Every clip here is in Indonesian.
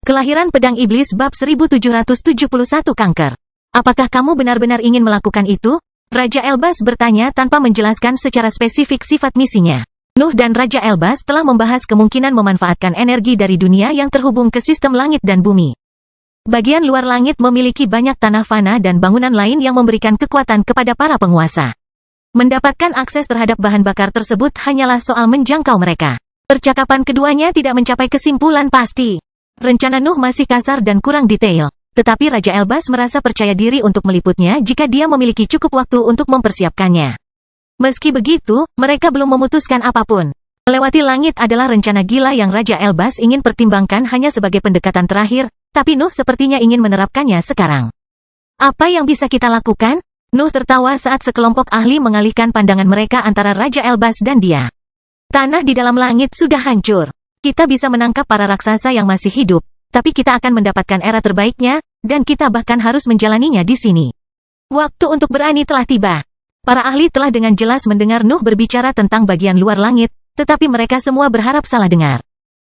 Kelahiran Pedang Iblis bab 1771 Kanker. Apakah kamu benar-benar ingin melakukan itu? Raja Elbas bertanya tanpa menjelaskan secara spesifik sifat misinya. Nuh dan Raja Elbas telah membahas kemungkinan memanfaatkan energi dari dunia yang terhubung ke sistem langit dan bumi. Bagian luar langit memiliki banyak tanah fana dan bangunan lain yang memberikan kekuatan kepada para penguasa. Mendapatkan akses terhadap bahan bakar tersebut hanyalah soal menjangkau mereka. Percakapan keduanya tidak mencapai kesimpulan pasti. Rencana Nuh masih kasar dan kurang detail, tetapi Raja Elbas merasa percaya diri untuk meliputnya jika dia memiliki cukup waktu untuk mempersiapkannya. Meski begitu, mereka belum memutuskan apapun. Melewati langit adalah rencana gila yang Raja Elbas ingin pertimbangkan hanya sebagai pendekatan terakhir, tapi Nuh sepertinya ingin menerapkannya sekarang. Apa yang bisa kita lakukan? Nuh tertawa saat sekelompok ahli mengalihkan pandangan mereka antara Raja Elbas dan dia. Tanah di dalam langit sudah hancur. Kita bisa menangkap para raksasa yang masih hidup, tapi kita akan mendapatkan era terbaiknya, dan kita bahkan harus menjalaninya di sini. Waktu untuk berani telah tiba. Para ahli telah dengan jelas mendengar Nuh berbicara tentang bagian luar langit, tetapi mereka semua berharap salah dengar.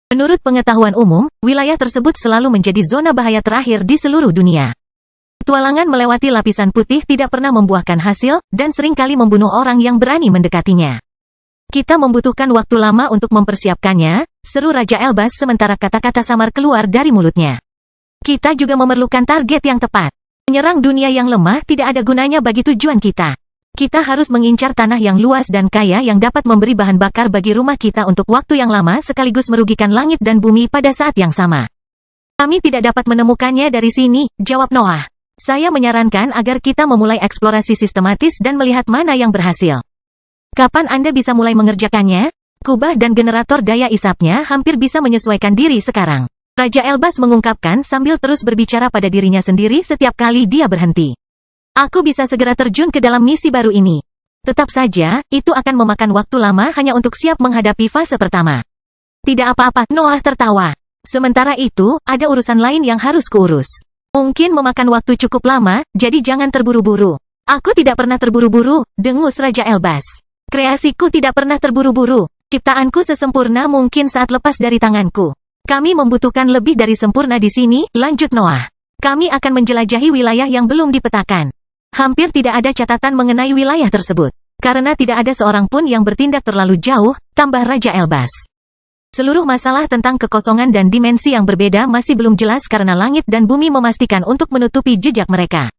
Menurut pengetahuan umum, wilayah tersebut selalu menjadi zona bahaya terakhir di seluruh dunia. Petualangan melewati lapisan putih tidak pernah membuahkan hasil, dan seringkali membunuh orang yang berani mendekatinya. Kita membutuhkan waktu lama untuk mempersiapkannya, seru Raja Elbas sementara kata-kata samar keluar dari mulutnya. Kita juga memerlukan target yang tepat. Menyerang dunia yang lemah tidak ada gunanya bagi tujuan kita. Kita harus mengincar tanah yang luas dan kaya yang dapat memberi bahan bakar bagi rumah kita untuk waktu yang lama sekaligus merugikan langit dan bumi pada saat yang sama. Kami tidak dapat menemukannya dari sini, jawab Noah. Saya menyarankan agar kita memulai eksplorasi sistematis dan melihat mana yang berhasil. Kapan Anda bisa mulai mengerjakannya? Kubah dan generator daya isapnya hampir bisa menyesuaikan diri sekarang. Raja Elbas mengungkapkan sambil terus berbicara pada dirinya sendiri setiap kali dia berhenti. Aku bisa segera terjun ke dalam misi baru ini. Tetap saja, itu akan memakan waktu lama hanya untuk siap menghadapi fase pertama. Tidak apa-apa, Noah tertawa. Sementara itu, ada urusan lain yang harus kuurus. Mungkin memakan waktu cukup lama, jadi jangan terburu-buru. Aku tidak pernah terburu-buru, dengus Raja Elbas. Kreasiku tidak pernah terburu-buru. Ciptaanku sesempurna mungkin saat lepas dari tanganku. Kami membutuhkan lebih dari sempurna di sini, lanjut Noah. Kami akan menjelajahi wilayah yang belum dipetakan. Hampir tidak ada catatan mengenai wilayah tersebut. Karena tidak ada seorang pun yang bertindak terlalu jauh, tambah Raja Elbas. Seluruh masalah tentang kekosongan dan dimensi yang berbeda masih belum jelas karena langit dan bumi memastikan untuk menutupi jejak mereka.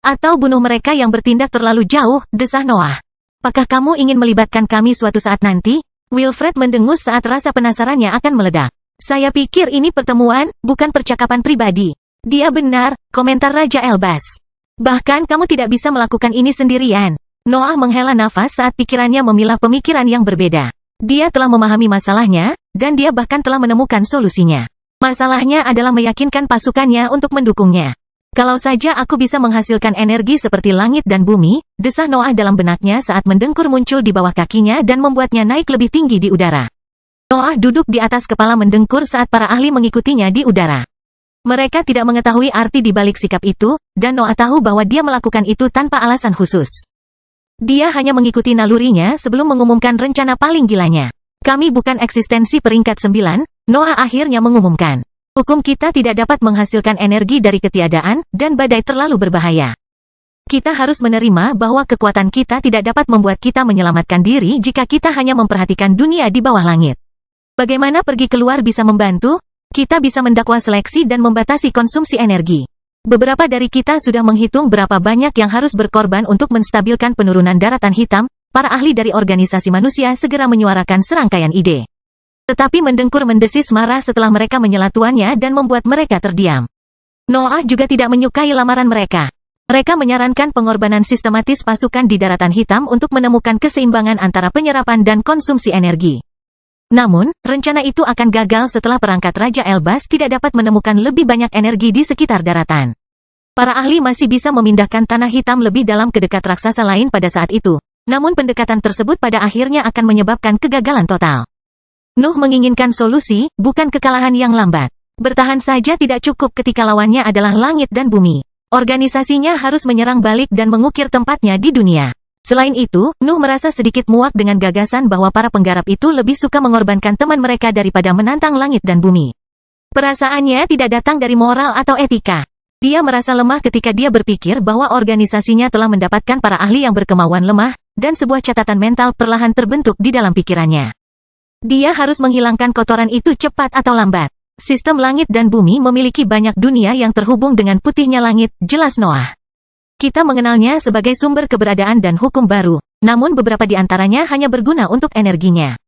Atau bunuh mereka yang bertindak terlalu jauh, desah Noah. Apakah kamu ingin melibatkan kami suatu saat nanti? Wilfred mendengus saat rasa penasarannya akan meledak. Saya pikir ini pertemuan, bukan percakapan pribadi. Dia benar, komentar Raja Elbas. Bahkan kamu tidak bisa melakukan ini sendirian. Noah menghela nafas saat pikirannya memilah pemikiran yang berbeda. Dia telah memahami masalahnya, dan dia bahkan telah menemukan solusinya. Masalahnya adalah meyakinkan pasukannya untuk mendukungnya. Kalau saja aku bisa menghasilkan energi seperti langit dan bumi, desah Noah dalam benaknya saat mendengkur muncul di bawah kakinya dan membuatnya naik lebih tinggi di udara. Noah duduk di atas kepala mendengkur saat para ahli mengikutinya di udara. Mereka tidak mengetahui arti di balik sikap itu, dan Noah tahu bahwa dia melakukan itu tanpa alasan khusus. Dia hanya mengikuti nalurinya sebelum mengumumkan rencana paling gilanya. Kami bukan eksistensi peringkat 9, Noah akhirnya mengumumkan. Hukum kita tidak dapat menghasilkan energi dari ketiadaan, dan badai terlalu berbahaya. Kita harus menerima bahwa kekuatan kita tidak dapat membuat kita menyelamatkan diri jika kita hanya memperhatikan dunia di bawah langit. Bagaimana pergi keluar bisa membantu? Kita bisa mendakwa seleksi dan membatasi konsumsi energi. Beberapa dari kita sudah menghitung berapa banyak yang harus berkorban untuk menstabilkan penurunan daratan hitam. Para ahli dari organisasi manusia segera menyuarakan serangkaian ide. Tetapi mendengkur mendesis marah setelah mereka menyela tuannya dan membuat mereka terdiam. Noah juga tidak menyukai lamaran mereka. Mereka menyarankan pengorbanan sistematis pasukan di daratan hitam untuk menemukan keseimbangan antara penyerapan dan konsumsi energi. Namun, rencana itu akan gagal setelah perangkat Raja Elbas tidak dapat menemukan lebih banyak energi di sekitar daratan. Para ahli masih bisa memindahkan tanah hitam lebih dalam ke dekat raksasa lain pada saat itu. Namun pendekatan tersebut pada akhirnya akan menyebabkan kegagalan total. Nuh menginginkan solusi, bukan kekalahan yang lambat. Bertahan saja tidak cukup ketika lawannya adalah langit dan bumi. Organisasinya harus menyerang balik dan mengukir tempatnya di dunia. Selain itu, Nuh merasa sedikit muak dengan gagasan bahwa para penggarap itu lebih suka mengorbankan teman mereka daripada menantang langit dan bumi. Perasaannya tidak datang dari moral atau etika. Dia merasa lemah ketika dia berpikir bahwa organisasinya telah mendapatkan para ahli yang berkemauan lemah, dan sebuah catatan mental perlahan terbentuk di dalam pikirannya. Dia harus menghilangkan kotoran itu cepat atau lambat. Sistem langit dan bumi memiliki banyak dunia yang terhubung dengan putihnya langit, jelas Noah. Kita mengenalnya sebagai sumber keberadaan dan hukum baru, namun beberapa di antaranya hanya berguna untuk energinya.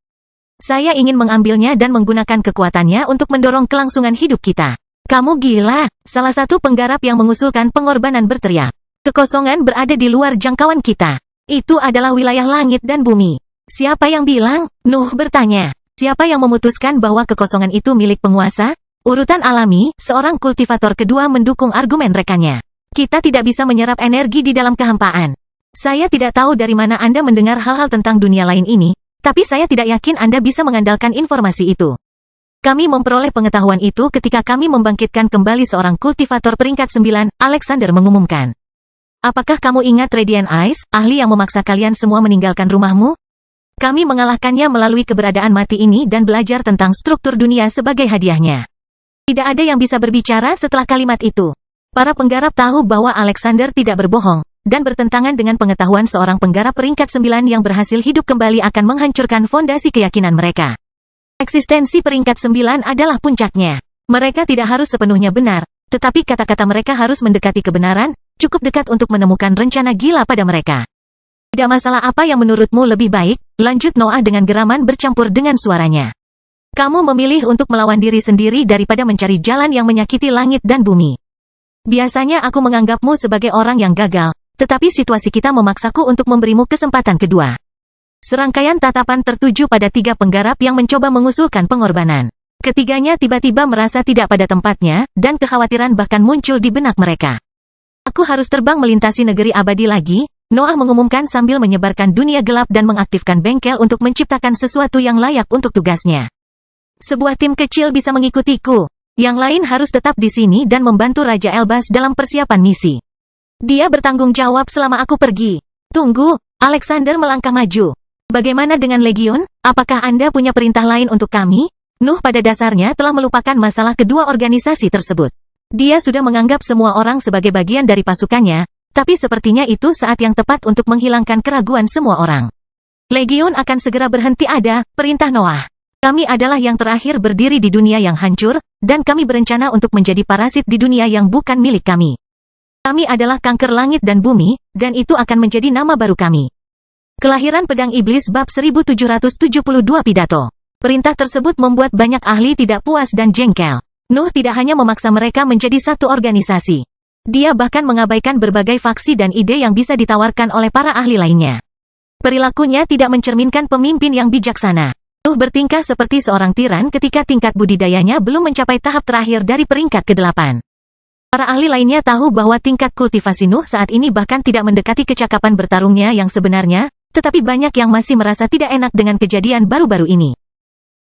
Saya ingin mengambilnya dan menggunakan kekuatannya untuk mendorong kelangsungan hidup kita. Kamu gila, salah satu penggarap yang mengusulkan pengorbanan berteriak. Kekosongan berada di luar jangkauan kita. Itu adalah wilayah langit dan bumi. Siapa yang bilang? Nuh bertanya. Siapa yang memutuskan bahwa kekosongan itu milik penguasa? Urutan alami, seorang kultivator kedua mendukung argumen rekannya. Kita tidak bisa menyerap energi di dalam kehampaan. Saya tidak tahu dari mana Anda mendengar hal-hal tentang dunia lain ini, tapi saya tidak yakin Anda bisa mengandalkan informasi itu. Kami memperoleh pengetahuan itu ketika kami membangkitkan kembali seorang kultivator peringkat 9, Alexander mengumumkan. Apakah kamu ingat Radiant Eyes, ahli yang memaksa kalian semua meninggalkan rumahmu? Kami mengalahkannya melalui keberadaan mati ini dan belajar tentang struktur dunia sebagai hadiahnya. Tidak ada yang bisa berbicara setelah kalimat itu. Para penggarap tahu bahwa Alexander tidak berbohong, dan bertentangan dengan pengetahuan seorang penggarap peringkat 9 yang berhasil hidup kembali akan menghancurkan fondasi keyakinan mereka. Eksistensi peringkat 9 adalah puncaknya. Mereka tidak harus sepenuhnya benar, tetapi kata-kata mereka harus mendekati kebenaran, cukup dekat untuk menemukan rencana gila pada mereka. Tidak masalah apa yang menurutmu lebih baik, lanjut Noah dengan geraman bercampur dengan suaranya. Kamu memilih untuk melawan diri sendiri daripada mencari jalan yang menyakiti langit dan bumi. Biasanya aku menganggapmu sebagai orang yang gagal, tetapi situasi kita memaksaku untuk memberimu kesempatan kedua. Serangkaian tatapan tertuju pada 3 penggarap yang mencoba mengusulkan pengorbanan. Ketiganya tiba-tiba merasa tidak pada tempatnya, dan kekhawatiran bahkan muncul di benak mereka. Aku harus terbang melintasi negeri abadi lagi, Noah mengumumkan sambil menyebarkan dunia gelap dan mengaktifkan bengkel untuk menciptakan sesuatu yang layak untuk tugasnya. Sebuah tim kecil bisa mengikutiku. Yang lain harus tetap di sini dan membantu Raja Elbas dalam persiapan misi. Dia bertanggung jawab selama aku pergi. Tunggu, Alexander melangkah maju. Bagaimana dengan Legion? Apakah Anda punya perintah lain untuk kami? Nuh pada dasarnya telah melupakan masalah kedua organisasi tersebut. Dia sudah menganggap semua orang sebagai bagian dari pasukannya, tapi sepertinya itu saat yang tepat untuk menghilangkan keraguan semua orang. Legion akan segera berhenti ada, perintah Noah. Kami adalah yang terakhir berdiri di dunia yang hancur, dan kami berencana untuk menjadi parasit di dunia yang bukan milik kami. Kami adalah kanker langit dan bumi, dan itu akan menjadi nama baru kami. Kelahiran Pedang Iblis bab 1772 pidato. Perintah tersebut membuat banyak ahli tidak puas dan jengkel. Nuh tidak hanya memaksa mereka menjadi satu organisasi. Dia bahkan mengabaikan berbagai faksi dan ide yang bisa ditawarkan oleh para ahli lainnya. Perilakunya tidak mencerminkan pemimpin yang bijaksana. Nuh bertingkah seperti seorang tiran ketika tingkat budidayanya belum mencapai tahap terakhir dari peringkat ke-8. Para ahli lainnya tahu bahwa tingkat kultivasi Nuh saat ini bahkan tidak mendekati kecakapan bertarungnya yang sebenarnya, tetapi banyak yang masih merasa tidak enak dengan kejadian baru-baru ini.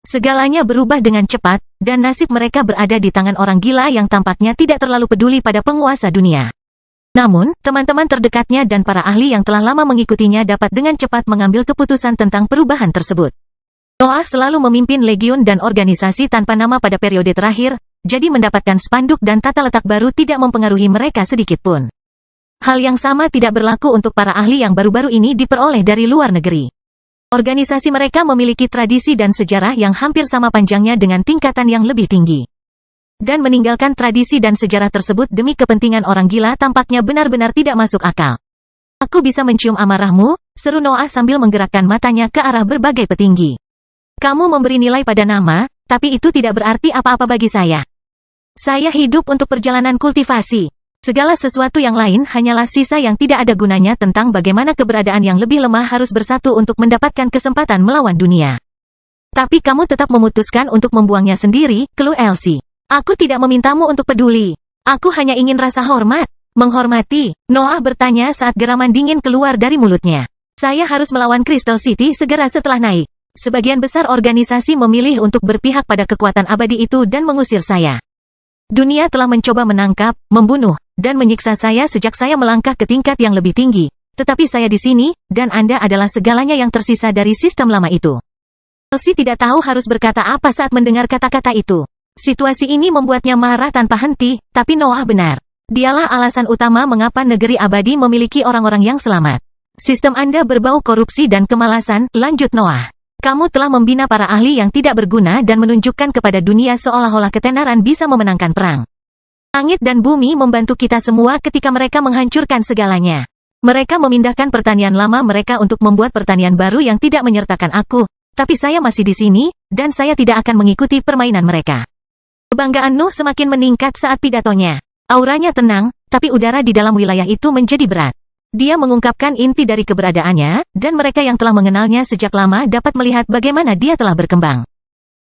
Segalanya berubah dengan cepat, dan nasib mereka berada di tangan orang gila yang tampaknya tidak terlalu peduli pada penguasa dunia. Namun, teman-teman terdekatnya dan para ahli yang telah lama mengikutinya dapat dengan cepat mengambil keputusan tentang perubahan tersebut. Noah selalu memimpin legion dan organisasi tanpa nama pada periode terakhir, jadi mendapatkan spanduk dan tata letak baru tidak mempengaruhi mereka sedikitpun. Hal yang sama tidak berlaku untuk para ahli yang baru-baru ini diperoleh dari luar negeri. Organisasi mereka memiliki tradisi dan sejarah yang hampir sama panjangnya dengan tingkatan yang lebih tinggi. Dan meninggalkan tradisi dan sejarah tersebut demi kepentingan orang gila tampaknya benar-benar tidak masuk akal. Aku bisa mencium amarahmu, seru Noah sambil menggerakkan matanya ke arah berbagai petinggi. Kamu memberi nilai pada nama, tapi itu tidak berarti apa-apa bagi saya. Saya hidup untuk perjalanan kultivasi. Segala sesuatu yang lain hanyalah sisa yang tidak ada gunanya tentang bagaimana keberadaan yang lebih lemah harus bersatu untuk mendapatkan kesempatan melawan dunia. Tapi kamu tetap memutuskan untuk membuangnya sendiri, keluh Elsie. Aku tidak memintamu untuk peduli. Aku hanya ingin rasa hormat. Menghormati, Noah bertanya saat geraman dingin keluar dari mulutnya. Saya harus melawan Crystal City segera setelah naik. Sebagian besar organisasi memilih untuk berpihak pada kekuatan abadi itu dan mengusir saya. Dunia telah mencoba menangkap, membunuh, dan menyiksa saya sejak saya melangkah ke tingkat yang lebih tinggi. Tetapi saya di sini, dan Anda adalah segalanya yang tersisa dari sistem lama itu. Elsie tidak tahu harus berkata apa saat mendengar kata-kata itu. Situasi ini membuatnya marah tanpa henti, tapi Noah benar. Dialah alasan utama mengapa negeri abadi memiliki orang-orang yang selamat. Sistem Anda berbau korupsi dan kemalasan, lanjut Noah. Kamu telah membina para ahli yang tidak berguna dan menunjukkan kepada dunia seolah-olah ketenaran bisa memenangkan perang. Langit dan bumi membantu kita semua ketika mereka menghancurkan segalanya. Mereka memindahkan pertanian lama mereka untuk membuat pertanian baru yang tidak menyertakan aku, tapi saya masih di sini, dan saya tidak akan mengikuti permainan mereka. Kebanggaan Nuh semakin meningkat saat pidatonya. Auranya tenang, tapi udara di dalam wilayah itu menjadi berat. Dia mengungkapkan inti dari keberadaannya, dan mereka yang telah mengenalnya sejak lama dapat melihat bagaimana dia telah berkembang.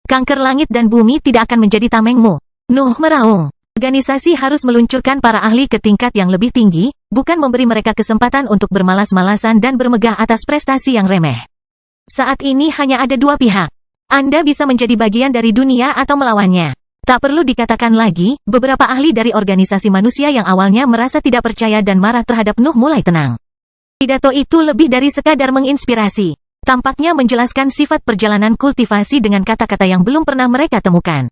Kanker langit dan bumi tidak akan menjadi tamengmu. Nuh meraung. Organisasi harus meluncurkan para ahli ke tingkat yang lebih tinggi, bukan memberi mereka kesempatan untuk bermalas-malasan dan bermegah atas prestasi yang remeh. Saat ini hanya ada dua pihak. Anda bisa menjadi bagian dari dunia atau melawannya. Tak perlu dikatakan lagi, beberapa ahli dari organisasi manusia yang awalnya merasa tidak percaya dan marah terhadap Nuh mulai tenang. Pidato itu lebih dari sekadar menginspirasi. Tampaknya menjelaskan sifat perjalanan kultivasi dengan kata-kata yang belum pernah mereka temukan.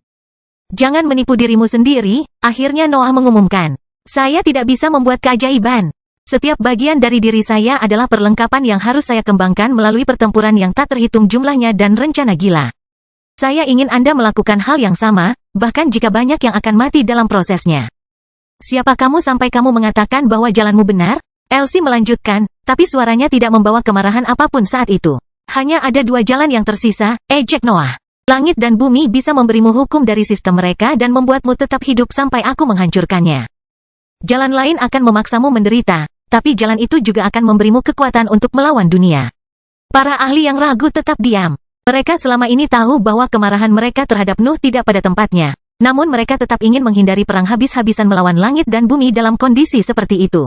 Jangan menipu dirimu sendiri, akhirnya Noah mengumumkan. Saya tidak bisa membuat keajaiban. Setiap bagian dari diri saya adalah perlengkapan yang harus saya kembangkan melalui pertempuran yang tak terhitung jumlahnya dan rencana gila. Saya ingin Anda melakukan hal yang sama, bahkan jika banyak yang akan mati dalam prosesnya. Siapa kamu sampai kamu mengatakan bahwa jalanmu benar? Elsie melanjutkan, tapi suaranya tidak membawa kemarahan apapun saat itu. Hanya ada dua jalan yang tersisa, ejek Noah. Langit dan bumi bisa memberimu hukum dari sistem mereka dan membuatmu tetap hidup sampai aku menghancurkannya. Jalan lain akan memaksamu menderita, tapi jalan itu juga akan memberimu kekuatan untuk melawan dunia. Para ahli yang ragu tetap diam. Mereka selama ini tahu bahwa kemarahan mereka terhadap Nuh tidak pada tempatnya, namun mereka tetap ingin menghindari perang habis-habisan melawan langit dan bumi dalam kondisi seperti itu.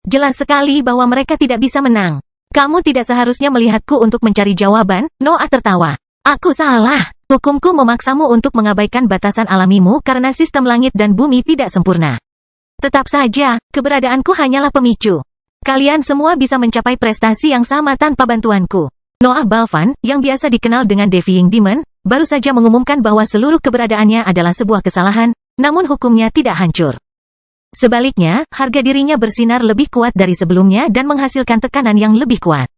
Jelas sekali bahwa mereka tidak bisa menang. Kamu tidak seharusnya melihatku untuk mencari jawaban, Noah tertawa. Aku salah. Hukumku memaksamu untuk mengabaikan batasan alamimu karena sistem langit dan bumi tidak sempurna. Tetap saja, keberadaanku hanyalah pemicu. Kalian semua bisa mencapai prestasi yang sama tanpa bantuanku. Noah Balvan, yang biasa dikenal dengan Defying Demon, baru saja mengumumkan bahwa seluruh keberadaannya adalah sebuah kesalahan, namun hukumnya tidak hancur. Sebaliknya, harga dirinya bersinar lebih kuat dari sebelumnya dan menghasilkan tekanan yang lebih kuat.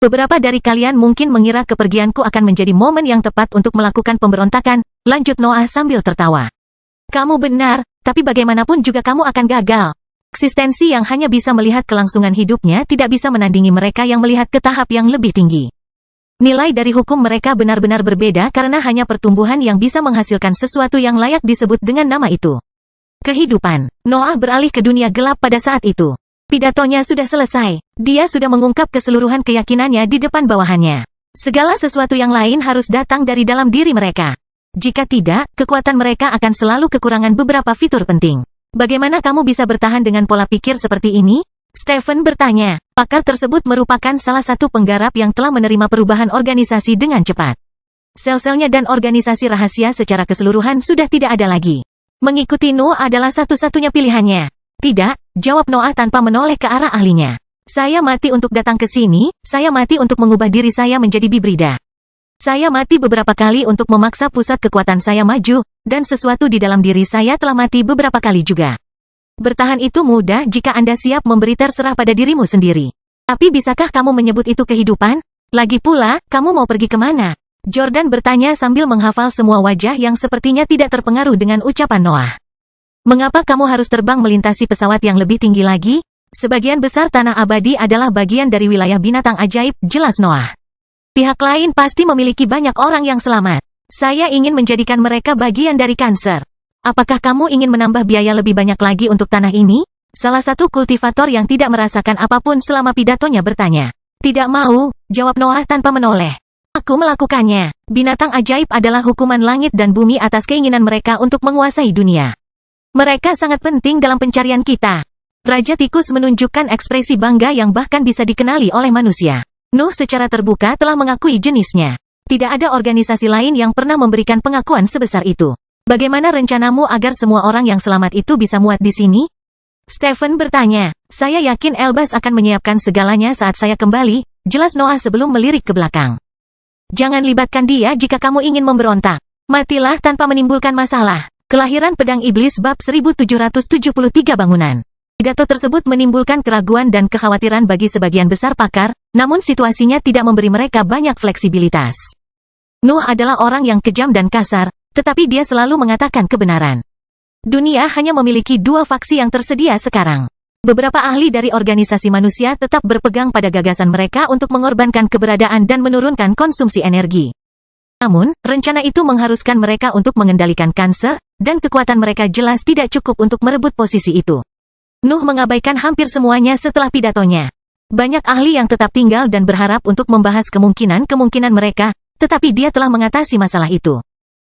Beberapa dari kalian mungkin mengira kepergianku akan menjadi momen yang tepat untuk melakukan pemberontakan, lanjut Noah sambil tertawa. Kamu benar, tapi bagaimanapun juga kamu akan gagal. Eksistensi yang hanya bisa melihat kelangsungan hidupnya tidak bisa menandingi mereka yang melihat ke tahap yang lebih tinggi. Nilai dari hukum mereka benar-benar berbeda karena hanya pertumbuhan yang bisa menghasilkan sesuatu yang layak disebut dengan nama itu. Kehidupan. Noah beralih ke dunia gelap pada saat itu. Pidatonya sudah selesai. Dia sudah mengungkap keseluruhan keyakinannya di depan bawahannya. Segala sesuatu yang lain harus datang dari dalam diri mereka. Jika tidak, kekuatan mereka akan selalu kekurangan beberapa fitur penting. Bagaimana kamu bisa bertahan dengan pola pikir seperti ini? Stephen bertanya. Pakar tersebut merupakan salah satu penggarap yang telah menerima perubahan organisasi dengan cepat. Sel-selnya dan organisasi rahasia secara keseluruhan sudah tidak ada lagi. Mengikuti Nuh adalah satu-satunya pilihannya. Tidak, jawab Noah tanpa menoleh ke arah ahlinya. Saya mati untuk datang ke sini, saya mati untuk mengubah diri saya menjadi bibrida. Saya mati beberapa kali untuk memaksa pusat kekuatan saya maju, dan sesuatu di dalam diri saya telah mati beberapa kali juga. Bertahan itu mudah jika Anda siap memberi terserah pada dirimu sendiri. Tapi bisakah kamu menyebut itu kehidupan? Lagi pula, kamu mau pergi kemana? Jordan bertanya sambil menghafal semua wajah yang sepertinya tidak terpengaruh dengan ucapan Noah. Mengapa kamu harus terbang melintasi pesawat yang lebih tinggi lagi? Sebagian besar tanah abadi adalah bagian dari wilayah binatang ajaib, jelas Noah. Pihak lain pasti memiliki banyak orang yang selamat. Saya ingin menjadikan mereka bagian dari Cancer. Apakah kamu ingin menambah biaya lebih banyak lagi untuk tanah ini? Salah satu kultivator yang tidak merasakan apapun selama pidatonya bertanya. Tidak mau, jawab Noah tanpa menoleh. Aku melakukannya. Binatang ajaib adalah hukuman langit dan bumi atas keinginan mereka untuk menguasai dunia. Mereka sangat penting dalam pencarian kita. Raja Tikus menunjukkan ekspresi bangga yang bahkan bisa dikenali oleh manusia. Nuh secara terbuka telah mengakui jenisnya. Tidak ada organisasi lain yang pernah memberikan pengakuan sebesar itu. Bagaimana rencanamu agar semua orang yang selamat itu bisa muat di sini? Stephen bertanya. Saya yakin Elbas akan menyiapkan segalanya saat saya kembali, jelas Noah sebelum melirik ke belakang. Jangan libatkan dia jika kamu ingin memberontak. Matilah tanpa menimbulkan masalah. Kelahiran Pedang Iblis bab 1773 bangunan. Pidato tersebut menimbulkan keraguan dan kekhawatiran bagi sebagian besar pakar, namun situasinya tidak memberi mereka banyak fleksibilitas. Nuh adalah orang yang kejam dan kasar, tetapi dia selalu mengatakan kebenaran. Dunia hanya memiliki dua faksi yang tersedia sekarang. Beberapa ahli dari organisasi manusia tetap berpegang pada gagasan mereka untuk mengorbankan keberadaan dan menurunkan konsumsi energi. Namun, rencana itu mengharuskan mereka untuk mengendalikan kanser, dan kekuatan mereka jelas tidak cukup untuk merebut posisi itu. Nuh mengabaikan hampir semuanya setelah pidatonya. Banyak ahli yang tetap tinggal dan berharap untuk membahas kemungkinan-kemungkinan mereka, tetapi dia telah mengatasi masalah itu.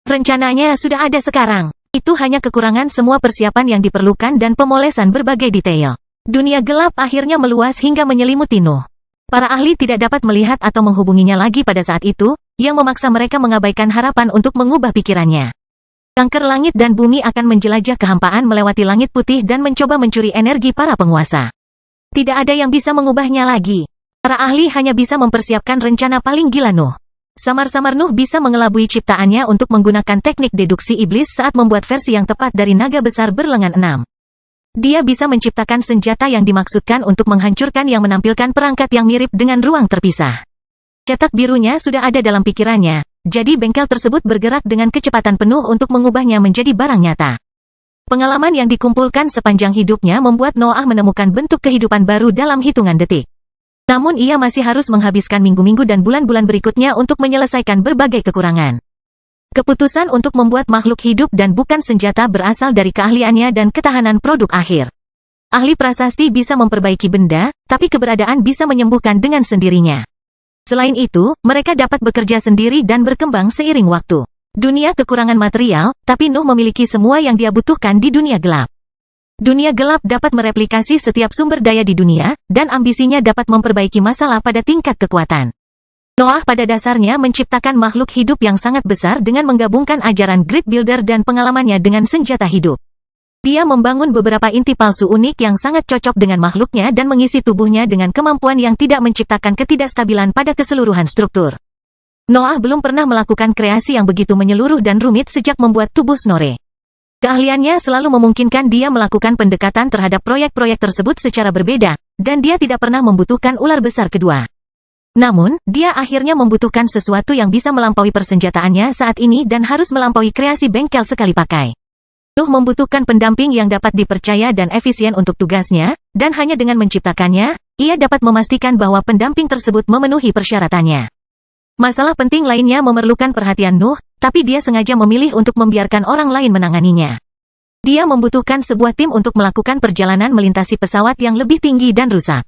Rencananya sudah ada sekarang. Itu hanya kekurangan semua persiapan yang diperlukan dan pemolesan berbagai detail. Dunia gelap akhirnya meluas hingga menyelimuti Nuh. Para ahli tidak dapat melihat atau menghubunginya lagi pada saat itu, yang memaksa mereka mengabaikan harapan untuk mengubah pikirannya. Kanker langit dan bumi akan menjelajah kehampaan melewati langit putih dan mencoba mencuri energi para penguasa. Tidak ada yang bisa mengubahnya lagi. Para ahli hanya bisa mempersiapkan rencana paling gila Nuh. Samar-samar Nuh bisa mengelabui ciptaannya untuk menggunakan teknik deduksi iblis saat membuat versi yang tepat dari naga besar berlengan 6. Dia bisa menciptakan senjata yang dimaksudkan untuk menghancurkan yang menampilkan perangkat yang mirip dengan ruang terpisah. Cetak birunya sudah ada dalam pikirannya, jadi bengkel tersebut bergerak dengan kecepatan penuh untuk mengubahnya menjadi barang nyata. Pengalaman yang dikumpulkan sepanjang hidupnya membuat Noah menemukan bentuk kehidupan baru dalam hitungan detik. Namun ia masih harus menghabiskan minggu-minggu dan bulan-bulan berikutnya untuk menyelesaikan berbagai kekurangan. Keputusan untuk membuat makhluk hidup dan bukan senjata berasal dari keahliannya dan ketahanan produk akhir. Ahli prasasti bisa memperbaiki benda, tapi keberadaan bisa menyembuhkan dengan sendirinya. Selain itu, mereka dapat bekerja sendiri dan berkembang seiring waktu. Dunia kekurangan material, tapi Nuh memiliki semua yang dia butuhkan di dunia gelap. Dunia gelap dapat mereplikasi setiap sumber daya di dunia, dan ambisinya dapat memperbaiki masalah pada tingkat kekuatan. Noah pada dasarnya menciptakan makhluk hidup yang sangat besar dengan menggabungkan ajaran Grid Builder dan pengalamannya dengan senjata hidup. Dia membangun beberapa inti palsu unik yang sangat cocok dengan makhluknya dan mengisi tubuhnya dengan kemampuan yang tidak menciptakan ketidakstabilan pada keseluruhan struktur. Noah belum pernah melakukan kreasi yang begitu menyeluruh dan rumit sejak membuat tubuh Snorre. Keahliannya selalu memungkinkan dia melakukan pendekatan terhadap proyek-proyek tersebut secara berbeda, dan dia tidak pernah membutuhkan ular besar kedua. Namun, dia akhirnya membutuhkan sesuatu yang bisa melampaui persenjataannya saat ini dan harus melampaui kreasi bengkel sekali pakai. Nuh membutuhkan pendamping yang dapat dipercaya dan efisien untuk tugasnya, dan hanya dengan menciptakannya, ia dapat memastikan bahwa pendamping tersebut memenuhi persyaratannya. Masalah penting lainnya memerlukan perhatian Nuh, tapi dia sengaja memilih untuk membiarkan orang lain menanganinya. Dia membutuhkan sebuah tim untuk melakukan perjalanan melintasi pesawat yang lebih tinggi dan rusak.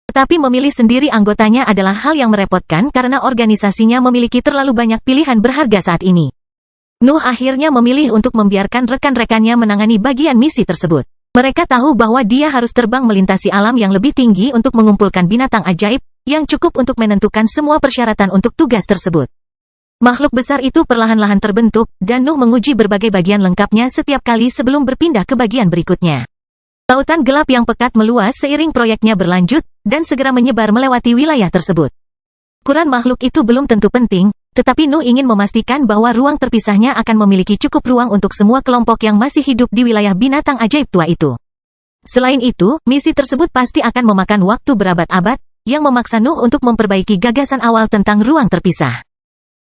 Tetapi memilih sendiri anggotanya adalah hal yang merepotkan karena organisasinya memiliki terlalu banyak pilihan berharga saat ini. Nuh akhirnya memilih untuk membiarkan rekan-rekannya menangani bagian misi tersebut. Mereka tahu bahwa dia harus terbang melintasi alam yang lebih tinggi untuk mengumpulkan binatang ajaib, yang cukup untuk menentukan semua persyaratan untuk tugas tersebut. Makhluk besar itu perlahan-lahan terbentuk, dan Nuh menguji berbagai bagian lengkapnya setiap kali sebelum berpindah ke bagian berikutnya. Lautan gelap yang pekat meluas seiring proyeknya berlanjut, dan segera menyebar melewati wilayah tersebut. Ukuran makhluk itu belum tentu penting, tetapi Nuh ingin memastikan bahwa ruang terpisahnya akan memiliki cukup ruang untuk semua kelompok yang masih hidup di wilayah binatang ajaib tua itu. Selain itu, misi tersebut pasti akan memakan waktu berabad-abad, yang memaksa Nuh untuk memperbaiki gagasan awal tentang ruang terpisah.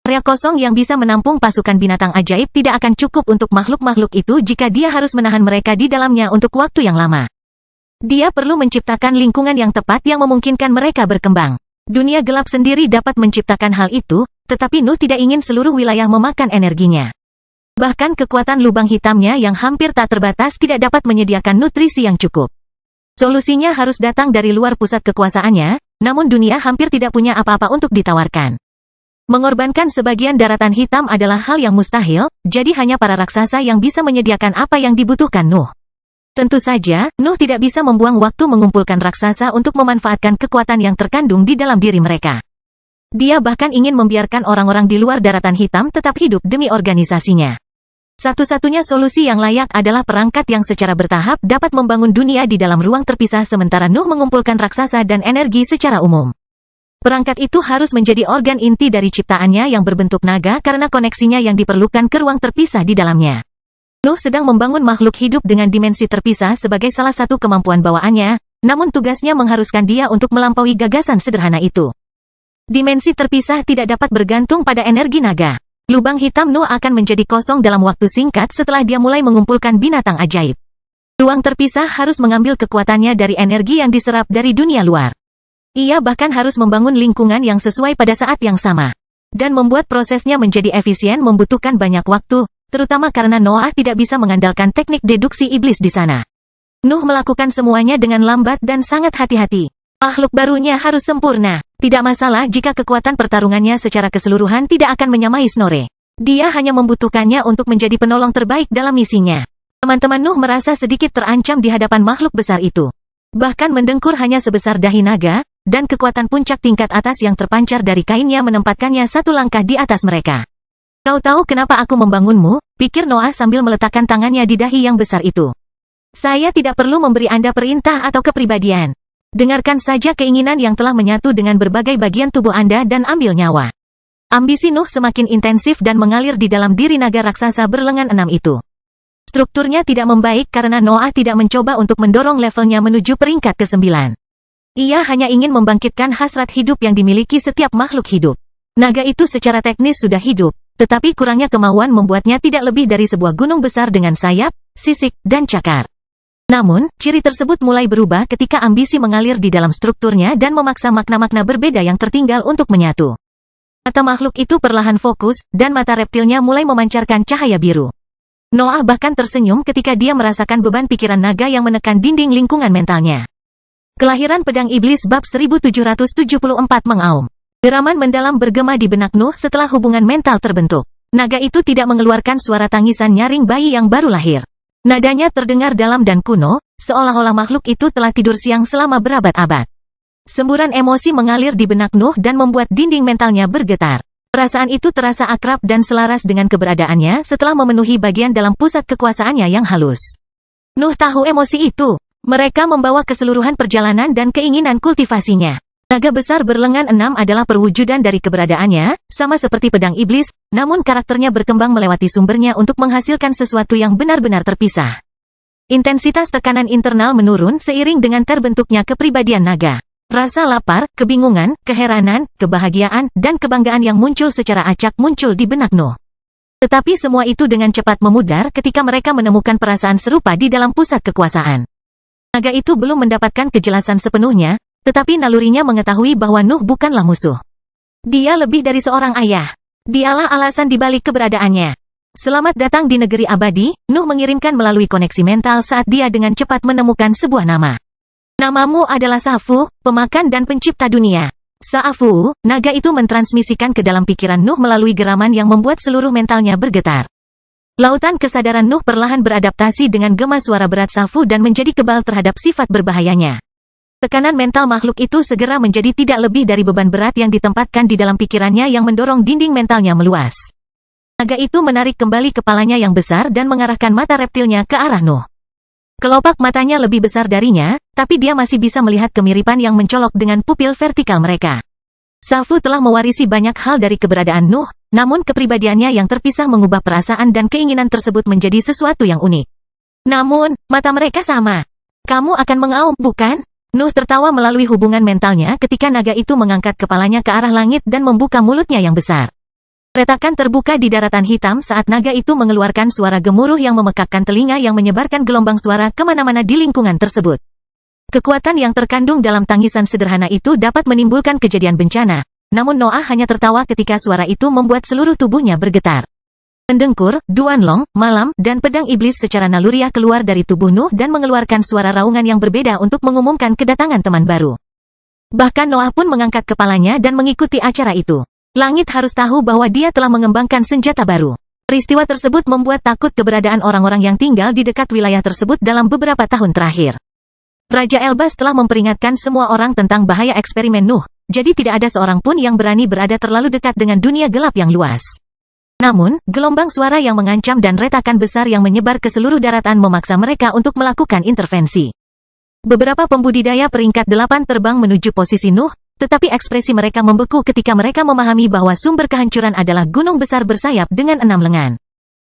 Area kosong yang bisa menampung pasukan binatang ajaib tidak akan cukup untuk makhluk-makhluk itu jika dia harus menahan mereka di dalamnya untuk waktu yang lama. Dia perlu menciptakan lingkungan yang tepat yang memungkinkan mereka berkembang. Dunia gelap sendiri dapat menciptakan hal itu, tetapi Nuh tidak ingin seluruh wilayah memakan energinya. Bahkan kekuatan lubang hitamnya yang hampir tak terbatas tidak dapat menyediakan nutrisi yang cukup. Solusinya harus datang dari luar pusat kekuasaannya, namun dunia hampir tidak punya apa-apa untuk ditawarkan. Mengorbankan sebagian daratan hitam adalah hal yang mustahil, jadi hanya para raksasa yang bisa menyediakan apa yang dibutuhkan Nuh. Tentu saja, Nuh tidak bisa membuang waktu mengumpulkan raksasa untuk memanfaatkan kekuatan yang terkandung di dalam diri mereka. Dia bahkan ingin membiarkan orang-orang di luar daratan hitam tetap hidup demi organisasinya. Satu-satunya solusi yang layak adalah perangkat yang secara bertahap dapat membangun dunia di dalam ruang terpisah sementara Nuh mengumpulkan raksasa dan energi secara umum. Perangkat itu harus menjadi organ inti dari ciptaannya yang berbentuk naga karena koneksinya yang diperlukan ke ruang terpisah di dalamnya. Nuh sedang membangun makhluk hidup dengan dimensi terpisah sebagai salah satu kemampuan bawaannya, namun tugasnya mengharuskan dia untuk melampaui gagasan sederhana itu. Dimensi terpisah tidak dapat bergantung pada energi naga. Lubang hitam Nuh akan menjadi kosong dalam waktu singkat setelah dia mulai mengumpulkan binatang ajaib. Ruang terpisah harus mengambil kekuatannya dari energi yang diserap dari dunia luar. Ia bahkan harus membangun lingkungan yang sesuai pada saat yang sama. Dan membuat prosesnya menjadi efisien membutuhkan banyak waktu, terutama karena Noah tidak bisa mengandalkan teknik deduksi iblis di sana. Nuh melakukan semuanya dengan lambat dan sangat hati-hati. Makhluk barunya harus sempurna. Tidak masalah jika kekuatan pertarungannya secara keseluruhan tidak akan menyamai Snorre. Dia hanya membutuhkannya untuk menjadi penolong terbaik dalam misinya. Teman-teman Nuh merasa sedikit terancam di hadapan makhluk besar itu. Bahkan mendengkur hanya sebesar dahi naga, dan kekuatan puncak tingkat atas yang terpancar dari kainnya menempatkannya satu langkah di atas mereka. Kau tahu kenapa aku membangunmu? Pikir Noah sambil meletakkan tangannya di dahi yang besar itu. Saya tidak perlu memberi Anda perintah atau kepribadian. Dengarkan saja keinginan yang telah menyatu dengan berbagai bagian tubuh Anda dan ambil nyawa. Ambisi Nuh semakin intensif dan mengalir di dalam diri naga raksasa berlengan 6 itu. Strukturnya tidak membaik karena Noah tidak mencoba untuk mendorong levelnya menuju peringkat ke-9. Ia hanya ingin membangkitkan hasrat hidup yang dimiliki setiap makhluk hidup. Naga itu secara teknis sudah hidup, tetapi kurangnya kemauan membuatnya tidak lebih dari sebuah gunung besar dengan sayap, sisik, dan cakar. Namun, ciri tersebut mulai berubah ketika ambisi mengalir di dalam strukturnya dan memaksa makna-makna berbeda yang tertinggal untuk menyatu. Mata makhluk itu perlahan fokus, dan mata reptilnya mulai memancarkan cahaya biru. Noah bahkan tersenyum ketika dia merasakan beban pikiran naga yang menekan dinding lingkungan mentalnya. Kelahiran pedang iblis bab 1774 mengaum. Deraman mendalam bergema di benak Nuh setelah hubungan mental terbentuk. Naga itu tidak mengeluarkan suara tangisan nyaring bayi yang baru lahir. Nadanya terdengar dalam dan kuno, seolah-olah makhluk itu telah tidur siang selama berabad-abad. Semburan emosi mengalir di benak Nuh dan membuat dinding mentalnya bergetar. Perasaan itu terasa akrab dan selaras dengan keberadaannya setelah memenuhi bagian dalam pusat kekuasaannya yang halus. Nuh tahu emosi itu. Mereka membawa keseluruhan perjalanan dan keinginan kultivasinya. Naga besar berlengan 6 adalah perwujudan dari keberadaannya, sama seperti pedang iblis, namun karakternya berkembang melewati sumbernya untuk menghasilkan sesuatu yang benar-benar terpisah. Intensitas tekanan internal menurun seiring dengan terbentuknya kepribadian naga. Rasa lapar, kebingungan, keheranan, kebahagiaan, dan kebanggaan yang muncul secara acak muncul di benak Nuh. Tetapi semua itu dengan cepat memudar ketika mereka menemukan perasaan serupa di dalam pusat kekuasaan. Naga itu belum mendapatkan kejelasan sepenuhnya, tetapi nalurinya mengetahui bahwa Nuh bukanlah musuh. Dia lebih dari seorang ayah. Dialah alasan dibalik keberadaannya. Selamat datang di negeri abadi, Nuh mengirimkan melalui koneksi mental saat dia dengan cepat menemukan sebuah nama. Namamu adalah Sa'fu, pemakan dan pencipta dunia. Sa'fu, naga itu mentransmisikan ke dalam pikiran Nuh melalui geraman yang membuat seluruh mentalnya bergetar. Lautan kesadaran Nuh perlahan beradaptasi dengan gema suara berat Sa'fu dan menjadi kebal terhadap sifat berbahayanya. Tekanan mental makhluk itu segera menjadi tidak lebih dari beban berat yang ditempatkan di dalam pikirannya yang mendorong dinding mentalnya meluas. Naga itu menarik kembali kepalanya yang besar dan mengarahkan mata reptilnya ke arah Nuh. Kelopak matanya lebih besar darinya, tapi dia masih bisa melihat kemiripan yang mencolok dengan pupil vertikal mereka. Sa'fu telah mewarisi banyak hal dari keberadaan Nuh, namun kepribadiannya yang terpisah mengubah perasaan dan keinginan tersebut menjadi sesuatu yang unik. Namun, mata mereka sama. Kamu akan mengaum, bukan? Nuh tertawa melalui hubungan mentalnya ketika naga itu mengangkat kepalanya ke arah langit dan membuka mulutnya yang besar. Retakan terbuka di daratan hitam saat naga itu mengeluarkan suara gemuruh yang memekakkan telinga yang menyebarkan gelombang suara kemana-mana di lingkungan tersebut. Kekuatan yang terkandung dalam tangisan sederhana itu dapat menimbulkan kejadian bencana, namun Noah hanya tertawa ketika suara itu membuat seluruh tubuhnya bergetar. Mendengkur, Duanlong, Malam, dan pedang iblis secara naluriah keluar dari tubuh Nuh dan mengeluarkan suara raungan yang berbeda untuk mengumumkan kedatangan teman baru. Bahkan Noah pun mengangkat kepalanya dan mengikuti acara itu. Langit harus tahu bahwa dia telah mengembangkan senjata baru. Peristiwa tersebut membuat takut keberadaan orang-orang yang tinggal di dekat wilayah tersebut dalam beberapa tahun terakhir. Raja Elbas telah memperingatkan semua orang tentang bahaya eksperimen Nuh, jadi tidak ada seorang pun yang berani berada terlalu dekat dengan dunia gelap yang luas. Namun, gelombang suara yang mengancam dan retakan besar yang menyebar ke seluruh daratan memaksa mereka untuk melakukan intervensi. Beberapa pembudidaya peringkat 8 terbang menuju posisi Nuh, tetapi ekspresi mereka membeku ketika mereka memahami bahwa sumber kehancuran adalah gunung besar bersayap dengan 6 lengan.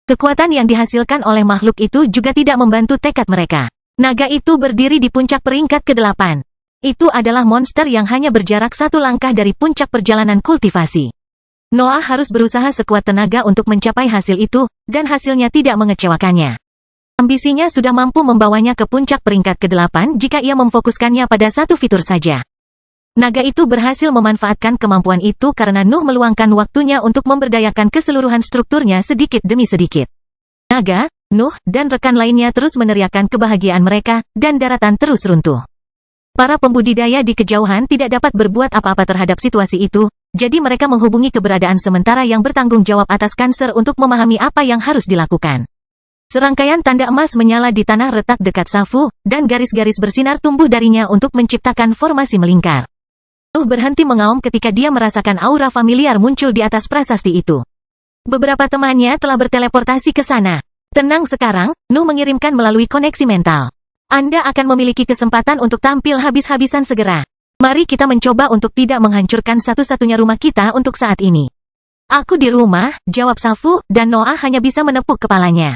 Kekuatan yang dihasilkan oleh makhluk itu juga tidak membantu tekad mereka. Naga itu berdiri di puncak peringkat ke-8. Itu adalah monster yang hanya berjarak 1 langkah dari puncak perjalanan kultivasi. Noah harus berusaha sekuat tenaga untuk mencapai hasil itu, dan hasilnya tidak mengecewakannya. Ambisinya sudah mampu membawanya ke puncak peringkat ke-8 jika ia memfokuskannya pada satu fitur saja. Naga itu berhasil memanfaatkan kemampuan itu karena Nuh meluangkan waktunya untuk memberdayakan keseluruhan strukturnya sedikit demi sedikit. Naga, Nuh, dan rekan lainnya terus meneriakkan kebahagiaan mereka, dan daratan terus runtuh. Para pembudidaya di kejauhan tidak dapat berbuat apa-apa terhadap situasi itu, jadi mereka menghubungi keberadaan sementara yang bertanggung jawab atas Cancer untuk memahami apa yang harus dilakukan. Serangkaian tanda emas menyala di tanah retak dekat Safu, dan garis-garis bersinar tumbuh darinya untuk menciptakan formasi melingkar. Nuh berhenti mengaum ketika dia merasakan aura familiar muncul di atas prasasti itu. Beberapa temannya telah berteleportasi ke sana. Tenang sekarang, Nuh mengirimkan melalui koneksi mental. Anda akan memiliki kesempatan untuk tampil habis-habisan segera. Mari kita mencoba untuk tidak menghancurkan satu-satunya rumah kita untuk saat ini. Aku di rumah, jawab Safu, dan Noah hanya bisa menepuk kepalanya.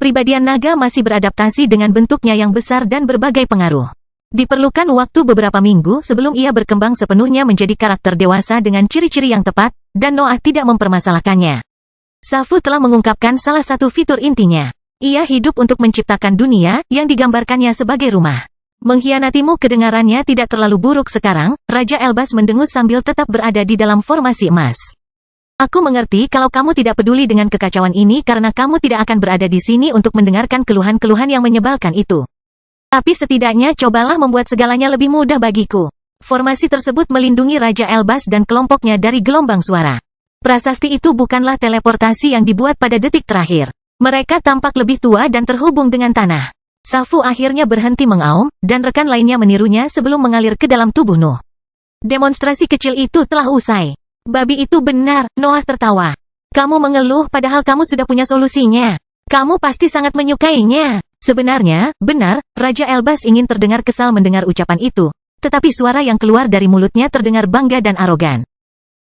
Kepribadian naga masih beradaptasi dengan bentuknya yang besar dan berbagai pengaruh. Diperlukan waktu beberapa minggu sebelum ia berkembang sepenuhnya menjadi karakter dewasa dengan ciri-ciri yang tepat, dan Noah tidak mempermasalahkannya. Safu telah mengungkapkan salah satu fitur intinya. Ia hidup untuk menciptakan dunia yang digambarkannya sebagai rumah. Mengkhianatimu kedengarannya tidak terlalu buruk sekarang, Raja Elbas mendengus sambil tetap berada di dalam formasi emas. Aku mengerti kalau kamu tidak peduli dengan kekacauan ini karena kamu tidak akan berada di sini untuk mendengarkan keluhan-keluhan yang menyebalkan itu. Tapi setidaknya cobalah membuat segalanya lebih mudah bagiku. Formasi tersebut melindungi Raja Elbas dan kelompoknya dari gelombang suara. Prasasti itu bukanlah teleportasi yang dibuat pada detik terakhir. Mereka tampak lebih tua dan terhubung dengan tanah. Safu akhirnya berhenti mengaum, dan rekan lainnya menirunya sebelum mengalir ke dalam tubuh Nuh. Demonstrasi kecil itu telah usai. Babi itu benar, Noah tertawa. Kamu mengeluh padahal kamu sudah punya solusinya. Kamu pasti sangat menyukainya. Sebenarnya, benar, Raja Elbas ingin terdengar kesal mendengar ucapan itu, tetapi suara yang keluar dari mulutnya terdengar bangga dan arogan.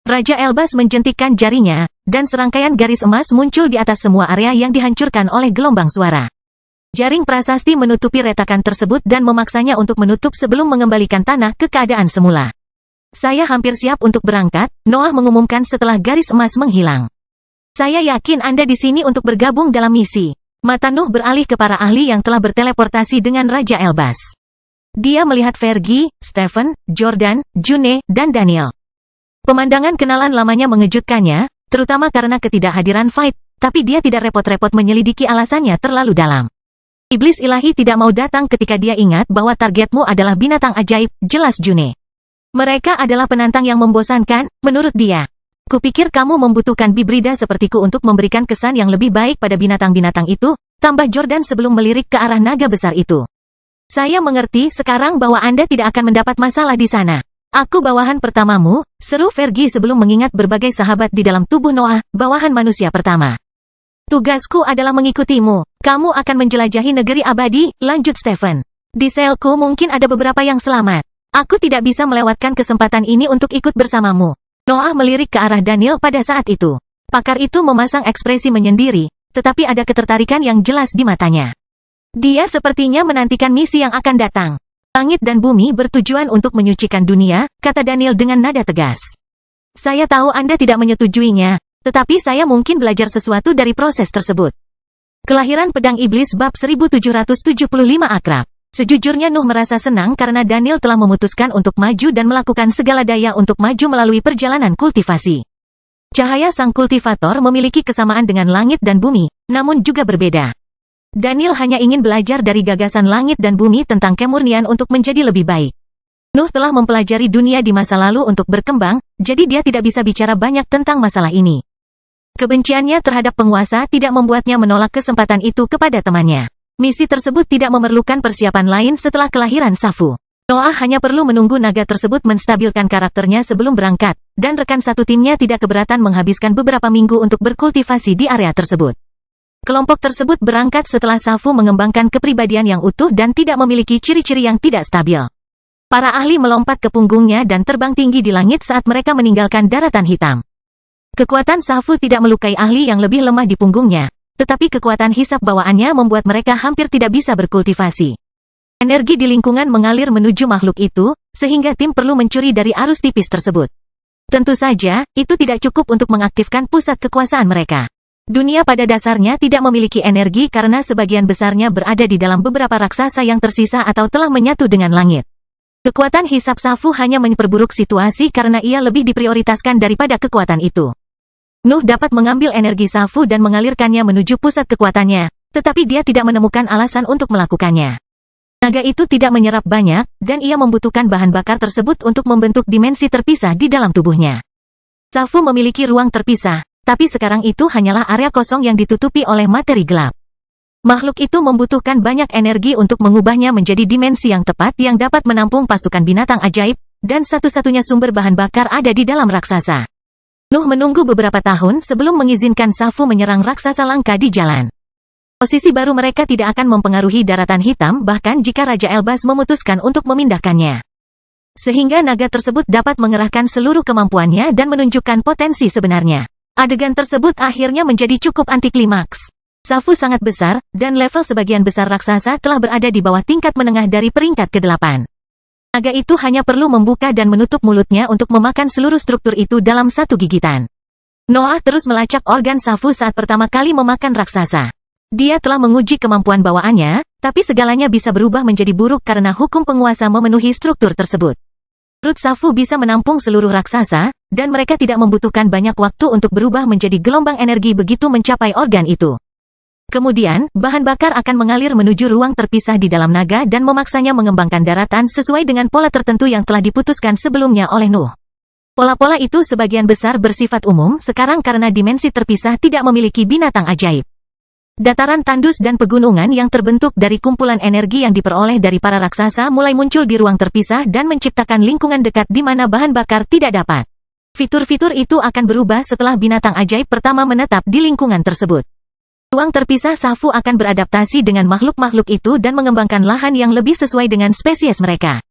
Raja Elbas menjentikkan jarinya, dan serangkaian garis emas muncul di atas semua area yang dihancurkan oleh gelombang suara. Jaring prasasti menutupi retakan tersebut dan memaksanya untuk menutup sebelum mengembalikan tanah ke keadaan semula. Saya hampir siap untuk berangkat, Noah mengumumkan setelah garis emas menghilang. Saya yakin Anda di sini untuk bergabung dalam misi. Mata Nuh beralih ke para ahli yang telah berteleportasi dengan Raja Elbas. Dia melihat Fergie, Stephen, Jordan, June, dan Daniel. Pemandangan kenalan lamanya mengejutkannya, terutama karena ketidakhadiran Fight, tapi dia tidak repot-repot menyelidiki alasannya terlalu dalam. Iblis ilahi tidak mau datang ketika dia ingat bahwa targetmu adalah binatang ajaib, jelas June. Mereka adalah penantang yang membosankan, menurut dia. Kupikir kamu membutuhkan bibrida sepertiku untuk memberikan kesan yang lebih baik pada binatang-binatang itu, tambah Jordan sebelum melirik ke arah naga besar itu. Saya mengerti sekarang bahwa Anda tidak akan mendapat masalah di sana. Aku bawahan pertamamu, seru Fergie sebelum mengingat berbagai sahabat di dalam tubuh Noah, bawahan manusia pertama. Tugasku adalah mengikutimu. Kamu akan menjelajahi negeri abadi, lanjut Stephen. Di selku mungkin ada beberapa yang selamat. Aku tidak bisa melewatkan kesempatan ini untuk ikut bersamamu. Noah melirik ke arah Daniel pada saat itu. Pakar itu memasang ekspresi menyendiri, tetapi ada ketertarikan yang jelas di matanya. Dia sepertinya menantikan misi yang akan datang. Langit dan bumi bertujuan untuk menyucikan dunia, kata Daniel dengan nada tegas. Saya tahu Anda tidak menyetujuinya, tetapi saya mungkin belajar sesuatu dari proses tersebut. Kelahiran Pedang Iblis bab 1775 akrab. Sejujurnya Nuh merasa senang karena Daniel telah memutuskan untuk maju dan melakukan segala daya untuk maju melalui perjalanan kultivasi. Cahaya sang kultivator memiliki kesamaan dengan langit dan bumi, namun juga berbeda. Daniel hanya ingin belajar dari gagasan langit dan bumi tentang kemurnian untuk menjadi lebih baik. Nuh telah mempelajari dunia di masa lalu untuk berkembang, jadi dia tidak bisa bicara banyak tentang masalah ini. Kebenciannya terhadap penguasa tidak membuatnya menolak kesempatan itu kepada temannya. Misi tersebut tidak memerlukan persiapan lain setelah kelahiran Safu. Noah hanya perlu menunggu naga tersebut menstabilkan karakternya sebelum berangkat, dan rekan satu timnya tidak keberatan menghabiskan beberapa minggu untuk berkultivasi di area tersebut. Kelompok tersebut berangkat setelah Safu mengembangkan kepribadian yang utuh dan tidak memiliki ciri-ciri yang tidak stabil. Para ahli melompat ke punggungnya dan terbang tinggi di langit saat mereka meninggalkan daratan hitam. Kekuatan Safu tidak melukai ahli yang lebih lemah di punggungnya, tetapi kekuatan hisap bawaannya membuat mereka hampir tidak bisa berkultivasi. Energi di lingkungan mengalir menuju makhluk itu, sehingga tim perlu mencuri dari arus tipis tersebut. Tentu saja, itu tidak cukup untuk mengaktifkan pusat kekuasaan mereka. Dunia pada dasarnya tidak memiliki energi karena sebagian besarnya berada di dalam beberapa raksasa yang tersisa atau telah menyatu dengan langit. Kekuatan hisap Safu hanya memperburuk situasi karena ia lebih diprioritaskan daripada kekuatan itu. Nuh dapat mengambil energi Safu dan mengalirkannya menuju pusat kekuatannya, tetapi dia tidak menemukan alasan untuk melakukannya. Naga itu tidak menyerap banyak, dan ia membutuhkan bahan bakar tersebut untuk membentuk dimensi terpisah di dalam tubuhnya. Safu memiliki ruang terpisah, tapi sekarang itu hanyalah area kosong yang ditutupi oleh materi gelap. Makhluk itu membutuhkan banyak energi untuk mengubahnya menjadi dimensi yang tepat yang dapat menampung pasukan binatang ajaib, dan satu-satunya sumber bahan bakar ada di dalam raksasa. Nuh menunggu beberapa tahun sebelum mengizinkan Safu menyerang raksasa langka di jalan. Posisi baru mereka tidak akan mempengaruhi daratan hitam bahkan jika Raja Elbaz memutuskan untuk memindahkannya. Sehingga naga tersebut dapat mengerahkan seluruh kemampuannya dan menunjukkan potensi sebenarnya. Adegan tersebut akhirnya menjadi cukup antiklimaks. Safu sangat besar, dan level sebagian besar raksasa telah berada di bawah tingkat menengah dari peringkat ke-8. Naga itu hanya perlu membuka dan menutup mulutnya untuk memakan seluruh struktur itu dalam satu gigitan. Noah terus melacak organ Safu saat pertama kali memakan raksasa. Dia telah menguji kemampuan bawaannya, tapi segalanya bisa berubah menjadi buruk karena hukum penguasa memenuhi struktur tersebut. Perut Safu bisa menampung seluruh raksasa, dan mereka tidak membutuhkan banyak waktu untuk berubah menjadi gelombang energi begitu mencapai organ itu. Kemudian, bahan bakar akan mengalir menuju ruang terpisah di dalam naga dan memaksanya mengembangkan daratan sesuai dengan pola tertentu yang telah diputuskan sebelumnya oleh Nuh. Pola-pola itu sebagian besar bersifat umum sekarang karena dimensi terpisah tidak memiliki binatang ajaib. Dataran tandus dan pegunungan yang terbentuk dari kumpulan energi yang diperoleh dari para raksasa mulai muncul di ruang terpisah dan menciptakan lingkungan dekat di mana bahan bakar tidak dapat. Fitur-fitur itu akan berubah setelah binatang ajaib pertama menetap di lingkungan tersebut. Ruang terpisah Safu akan beradaptasi dengan makhluk-makhluk itu dan mengembangkan lahan yang lebih sesuai dengan spesies mereka.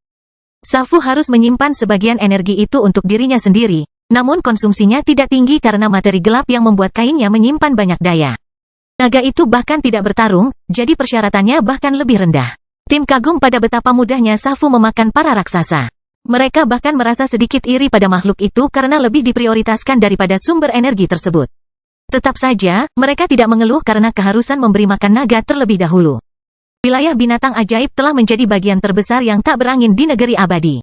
Safu harus menyimpan sebagian energi itu untuk dirinya sendiri, namun konsumsinya tidak tinggi karena materi gelap yang membuat kainnya menyimpan banyak daya. Naga itu bahkan tidak bertarung, jadi persyaratannya bahkan lebih rendah. Tim kagum pada betapa mudahnya Safu memakan para raksasa. Mereka bahkan merasa sedikit iri pada makhluk itu karena lebih diprioritaskan daripada sumber energi tersebut. Tetap saja, mereka tidak mengeluh karena keharusan memberi makan naga terlebih dahulu. Wilayah binatang ajaib telah menjadi bagian terbesar yang tak berangin di negeri abadi.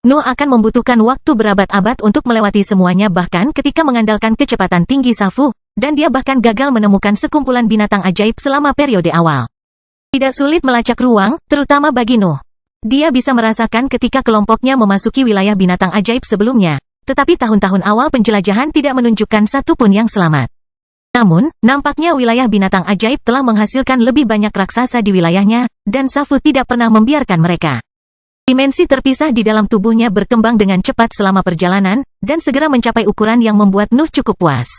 Nuh akan membutuhkan waktu berabad-abad untuk melewati semuanya bahkan ketika mengandalkan kecepatan tinggi Safu, dan dia bahkan gagal menemukan sekumpulan binatang ajaib selama periode awal. Tidak sulit melacak ruang, terutama bagi Nuh. Dia bisa merasakan ketika kelompoknya memasuki wilayah binatang ajaib sebelumnya. Tetapi tahun-tahun awal penjelajahan tidak menunjukkan satupun yang selamat. Namun, nampaknya wilayah binatang ajaib telah menghasilkan lebih banyak raksasa di wilayahnya, dan Safu tidak pernah membiarkan mereka. Dimensi terpisah di dalam tubuhnya berkembang dengan cepat selama perjalanan, dan segera mencapai ukuran yang membuat Nuh cukup puas.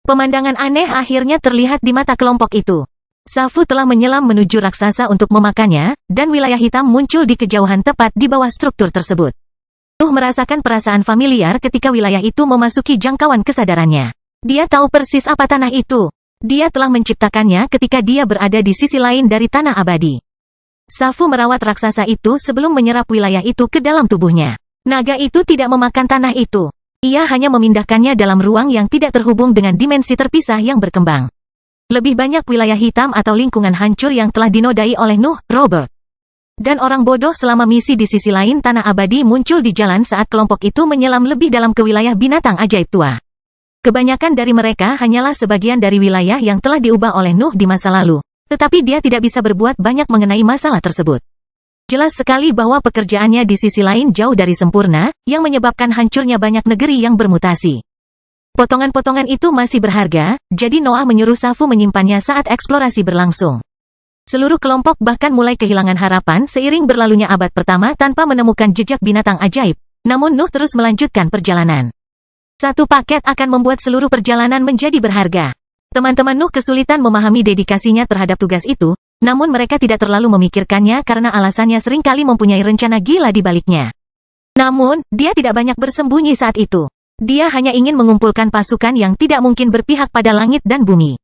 Pemandangan aneh akhirnya terlihat di mata kelompok itu. Safu telah menyelam menuju raksasa untuk memakannya, dan wilayah hitam muncul di kejauhan tepat di bawah struktur tersebut. Nuh merasakan perasaan familiar ketika wilayah itu memasuki jangkauan kesadarannya. Dia tahu persis apa tanah itu. Dia telah menciptakannya ketika dia berada di sisi lain dari tanah abadi. Safu merawat raksasa itu sebelum menyerap wilayah itu ke dalam tubuhnya. Naga itu tidak memakan tanah itu. Ia hanya memindahkannya dalam ruang yang tidak terhubung dengan dimensi terpisah yang berkembang. Lebih banyak wilayah hitam atau lingkungan hancur yang telah dinodai oleh Nuh, Robert. Dan orang bodoh selama misi di sisi lain tanah abadi muncul di jalan saat kelompok itu menyelam lebih dalam ke wilayah binatang ajaib tua. Kebanyakan dari mereka hanyalah sebagian dari wilayah yang telah diubah oleh Nuh di masa lalu, tetapi dia tidak bisa berbuat banyak mengenai masalah tersebut. Jelas sekali bahwa pekerjaannya di sisi lain jauh dari sempurna, yang menyebabkan hancurnya banyak negeri yang bermutasi. Potongan-potongan itu masih berharga, jadi Noah menyuruh Safu menyimpannya saat eksplorasi berlangsung. Seluruh kelompok bahkan mulai kehilangan harapan seiring berlalunya abad pertama tanpa menemukan jejak binatang ajaib, namun Nuh terus melanjutkan perjalanan. Satu paket akan membuat seluruh perjalanan menjadi berharga. Teman-teman Nuh kesulitan memahami dedikasinya terhadap tugas itu, Namun mereka tidak terlalu memikirkannya karena alasannya seringkali mempunyai rencana gila di baliknya. Namun, dia tidak banyak bersembunyi saat itu. Dia hanya ingin mengumpulkan pasukan yang tidak mungkin berpihak pada langit dan bumi.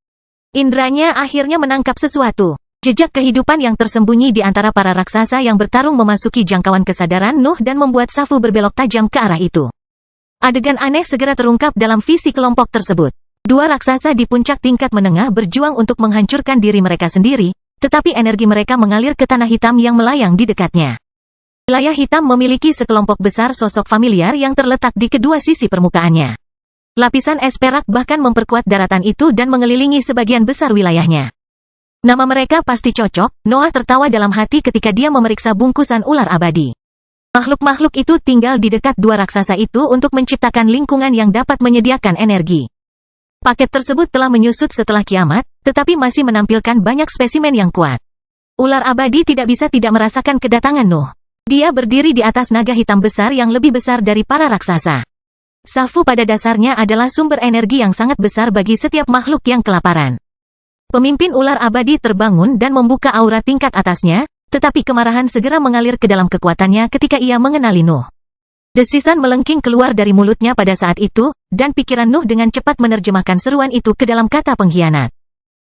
Indranya akhirnya menangkap sesuatu. Jejak kehidupan yang tersembunyi di antara para raksasa yang bertarung memasuki jangkauan kesadaran Nuh dan membuat Safu berbelok tajam ke arah itu. Adegan aneh segera terungkap dalam visi kelompok tersebut. Dua raksasa di puncak tingkat menengah berjuang untuk menghancurkan diri mereka sendiri, tetapi energi mereka mengalir ke tanah hitam yang melayang di dekatnya. Wilayah hitam memiliki sekelompok besar sosok familiar yang terletak di kedua sisi permukaannya. Lapisan es perak bahkan memperkuat daratan itu dan mengelilingi sebagian besar wilayahnya. Nama mereka pasti cocok, Noah tertawa dalam hati ketika dia memeriksa bungkusan ular abadi. Makhluk-makhluk itu tinggal di dekat dua raksasa itu untuk menciptakan lingkungan yang dapat menyediakan energi. Paket tersebut telah menyusut setelah kiamat, tetapi masih menampilkan banyak spesimen yang kuat. Ular abadi tidak bisa tidak merasakan kedatangan Nuh. Dia berdiri di atas naga hitam besar yang lebih besar dari para raksasa. Safu pada dasarnya adalah sumber energi yang sangat besar bagi setiap makhluk yang kelaparan. Pemimpin ular abadi terbangun dan membuka aura tingkat atasnya, tetapi kemarahan segera mengalir ke dalam kekuatannya ketika ia mengenali Nuh. Desisan melengking keluar dari mulutnya pada saat itu, dan pikiran Nuh dengan cepat menerjemahkan seruan itu ke dalam kata pengkhianat.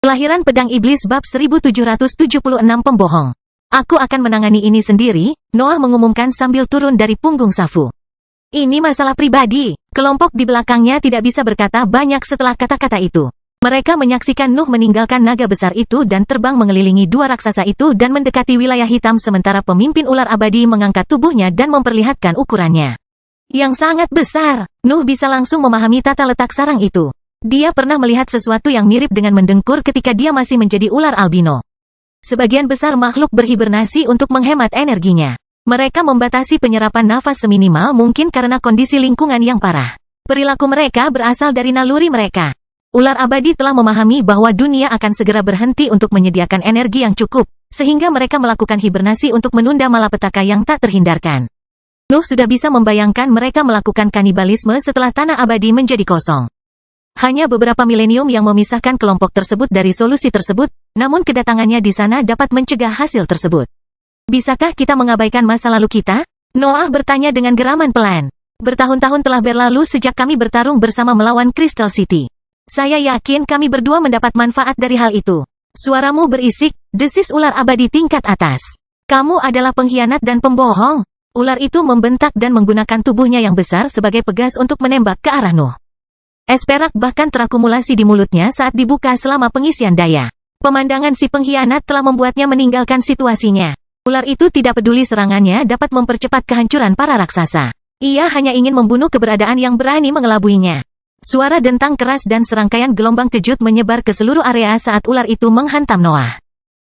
Kelahiran Pedang Iblis bab 1776 pembohong. Aku akan menangani ini sendiri, Noah mengumumkan sambil turun dari punggung Safu. Ini masalah pribadi. Kelompok di belakangnya tidak bisa berkata banyak setelah kata-kata itu. Mereka menyaksikan Nuh meninggalkan naga besar itu dan terbang mengelilingi dua raksasa itu dan mendekati wilayah hitam sementara pemimpin ular abadi mengangkat tubuhnya dan memperlihatkan ukurannya yang sangat besar. Nuh bisa langsung memahami tata letak sarang itu. Dia pernah melihat sesuatu yang mirip dengan mendengkur ketika dia masih menjadi ular albino. Sebagian besar makhluk berhibernasi untuk menghemat energinya. Mereka membatasi penyerapan nafas seminimal mungkin karena kondisi lingkungan yang parah. Perilaku mereka berasal dari naluri mereka. Ular abadi telah memahami bahwa dunia akan segera berhenti untuk menyediakan energi yang cukup, sehingga mereka melakukan hibernasi untuk menunda malapetaka yang tak terhindarkan. Nuh sudah bisa membayangkan mereka melakukan kanibalisme setelah tanah abadi menjadi kosong. Hanya beberapa milenium yang memisahkan kelompok tersebut dari solusi tersebut, namun kedatangannya di sana dapat mencegah hasil tersebut. Bisakah kita mengabaikan masa lalu kita? Noah bertanya dengan geraman pelan. Bertahun-tahun telah berlalu sejak kami bertarung bersama melawan Crystal City. Saya yakin kami berdua mendapat manfaat dari hal itu. Suaramu berisik, desis ular abadi tingkat atas. Kamu adalah pengkhianat dan pembohong. Ular itu membentak dan menggunakan tubuhnya yang besar sebagai pegas untuk menembak ke arah Nuh. Es perak bahkan terakumulasi di mulutnya saat dibuka selama pengisian daya. Pemandangan si pengkhianat telah membuatnya meninggalkan situasinya. Ular itu tidak peduli serangannya dapat mempercepat kehancuran para raksasa. Ia hanya ingin membunuh keberadaan yang berani mengelabuinya. Suara dentang keras dan serangkaian gelombang kejut menyebar ke seluruh area saat ular itu menghantam Noah.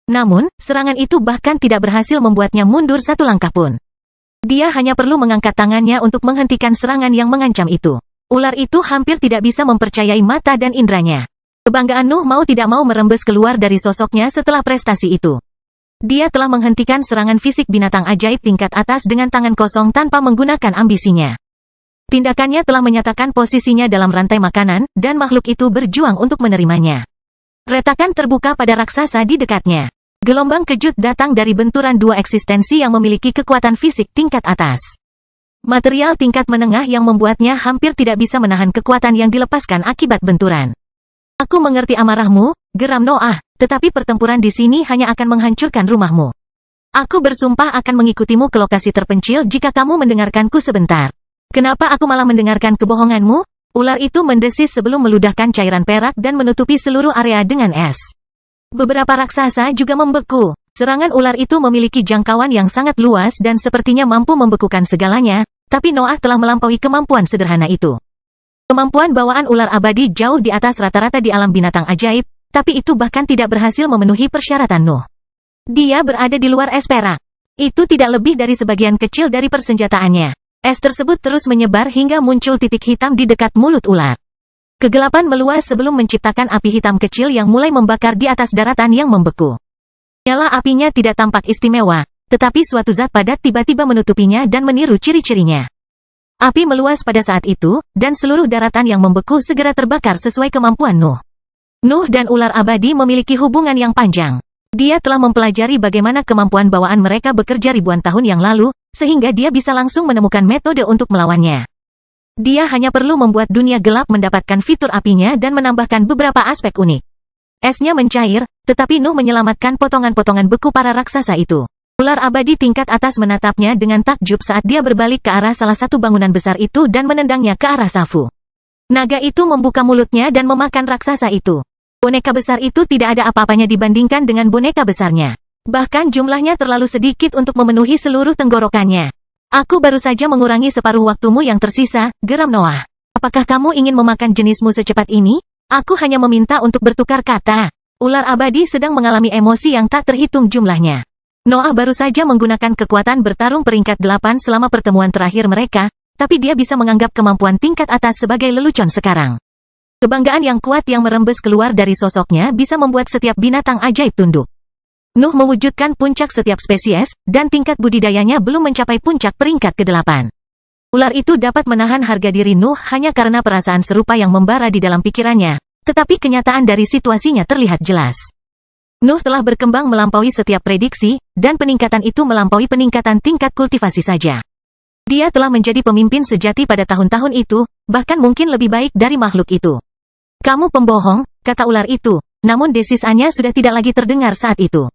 Namun, serangan itu bahkan tidak berhasil membuatnya mundur satu langkah pun. Dia hanya perlu mengangkat tangannya untuk menghentikan serangan yang mengancam itu. Ular itu hampir tidak bisa mempercayai mata dan indranya. Kebanggaan Nuh mau tidak mau merembes keluar dari sosoknya setelah prestasi itu. Dia telah menghentikan serangan fisik binatang ajaib tingkat atas dengan tangan kosong tanpa menggunakan ambisinya. Tindakannya telah menyatakan posisinya dalam rantai makanan, dan makhluk itu berjuang untuk menerimanya. Retakan terbuka pada raksasa di dekatnya. Gelombang kejut datang dari benturan dua eksistensi yang memiliki kekuatan fisik tingkat atas. Material tingkat menengah yang membuatnya hampir tidak bisa menahan kekuatan yang dilepaskan akibat benturan. Aku mengerti amarahmu, geram Noah, tetapi pertempuran di sini hanya akan menghancurkan rumahmu. Aku bersumpah akan mengikutimu ke lokasi terpencil jika kamu mendengarkanku sebentar. Kenapa aku malah mendengarkan kebohonganmu? Ular itu mendesis sebelum meludahkan cairan perak dan menutupi seluruh area dengan es. Beberapa raksasa juga membeku. Serangan ular itu memiliki jangkauan yang sangat luas dan sepertinya mampu membekukan segalanya, tapi Noah telah melampaui kemampuan sederhana itu. Kemampuan bawaan ular abadi jauh di atas rata-rata di alam binatang ajaib, tapi itu bahkan tidak berhasil memenuhi persyaratan Nuh. Dia berada di luar es perak. Itu tidak lebih dari sebagian kecil dari persenjataannya. Es tersebut terus menyebar hingga muncul titik hitam di dekat mulut ular. Kegelapan meluas sebelum menciptakan api hitam kecil yang mulai membakar di atas daratan yang membeku. Nyala apinya tidak tampak istimewa, tetapi suatu zat padat tiba-tiba menutupinya dan meniru ciri-cirinya. Api meluas pada saat itu, dan seluruh daratan yang membeku segera terbakar sesuai kemampuan Nuh. Nuh dan ular abadi memiliki hubungan yang panjang. Dia telah mempelajari bagaimana kemampuan bawaan mereka bekerja ribuan tahun yang lalu, sehingga dia bisa langsung menemukan metode untuk melawannya. Dia hanya perlu membuat dunia gelap mendapatkan fitur apinya dan menambahkan beberapa aspek unik. Esnya mencair, tetapi Nuh menyelamatkan potongan-potongan beku para raksasa itu. Ular abadi tingkat atas menatapnya dengan takjub saat dia berbalik ke arah salah satu bangunan besar itu dan menendangnya ke arah Safu. Naga itu membuka mulutnya dan memakan raksasa itu. Boneka besar itu tidak ada apa-apanya dibandingkan dengan boneka besarnya. Bahkan jumlahnya terlalu sedikit untuk memenuhi seluruh tenggorokannya. Aku baru saja mengurangi separuh waktumu yang tersisa, geram Noah. Apakah kamu ingin memakan jenismu secepat ini? Aku hanya meminta untuk bertukar kata. Ular abadi sedang mengalami emosi yang tak terhitung jumlahnya. Noah baru saja menggunakan kekuatan bertarung peringkat 8 selama pertemuan terakhir mereka, tapi dia bisa menganggap kemampuan tingkat atas sebagai lelucon sekarang. Kebanggaan yang kuat yang merembes keluar dari sosoknya bisa membuat setiap binatang ajaib tunduk. Nuh mewujudkan puncak setiap spesies, dan tingkat budidayanya belum mencapai puncak peringkat ke-8. Ular itu dapat menahan harga diri Nuh hanya karena perasaan serupa yang membara di dalam pikirannya, tetapi kenyataan dari situasinya terlihat jelas. Nuh telah berkembang melampaui setiap prediksi, dan peningkatan itu melampaui peningkatan tingkat kultivasi saja. Dia telah menjadi pemimpin sejati pada tahun-tahun itu, bahkan mungkin lebih baik dari makhluk itu. Kamu pembohong, kata ular itu, namun desisannya sudah tidak lagi terdengar saat itu.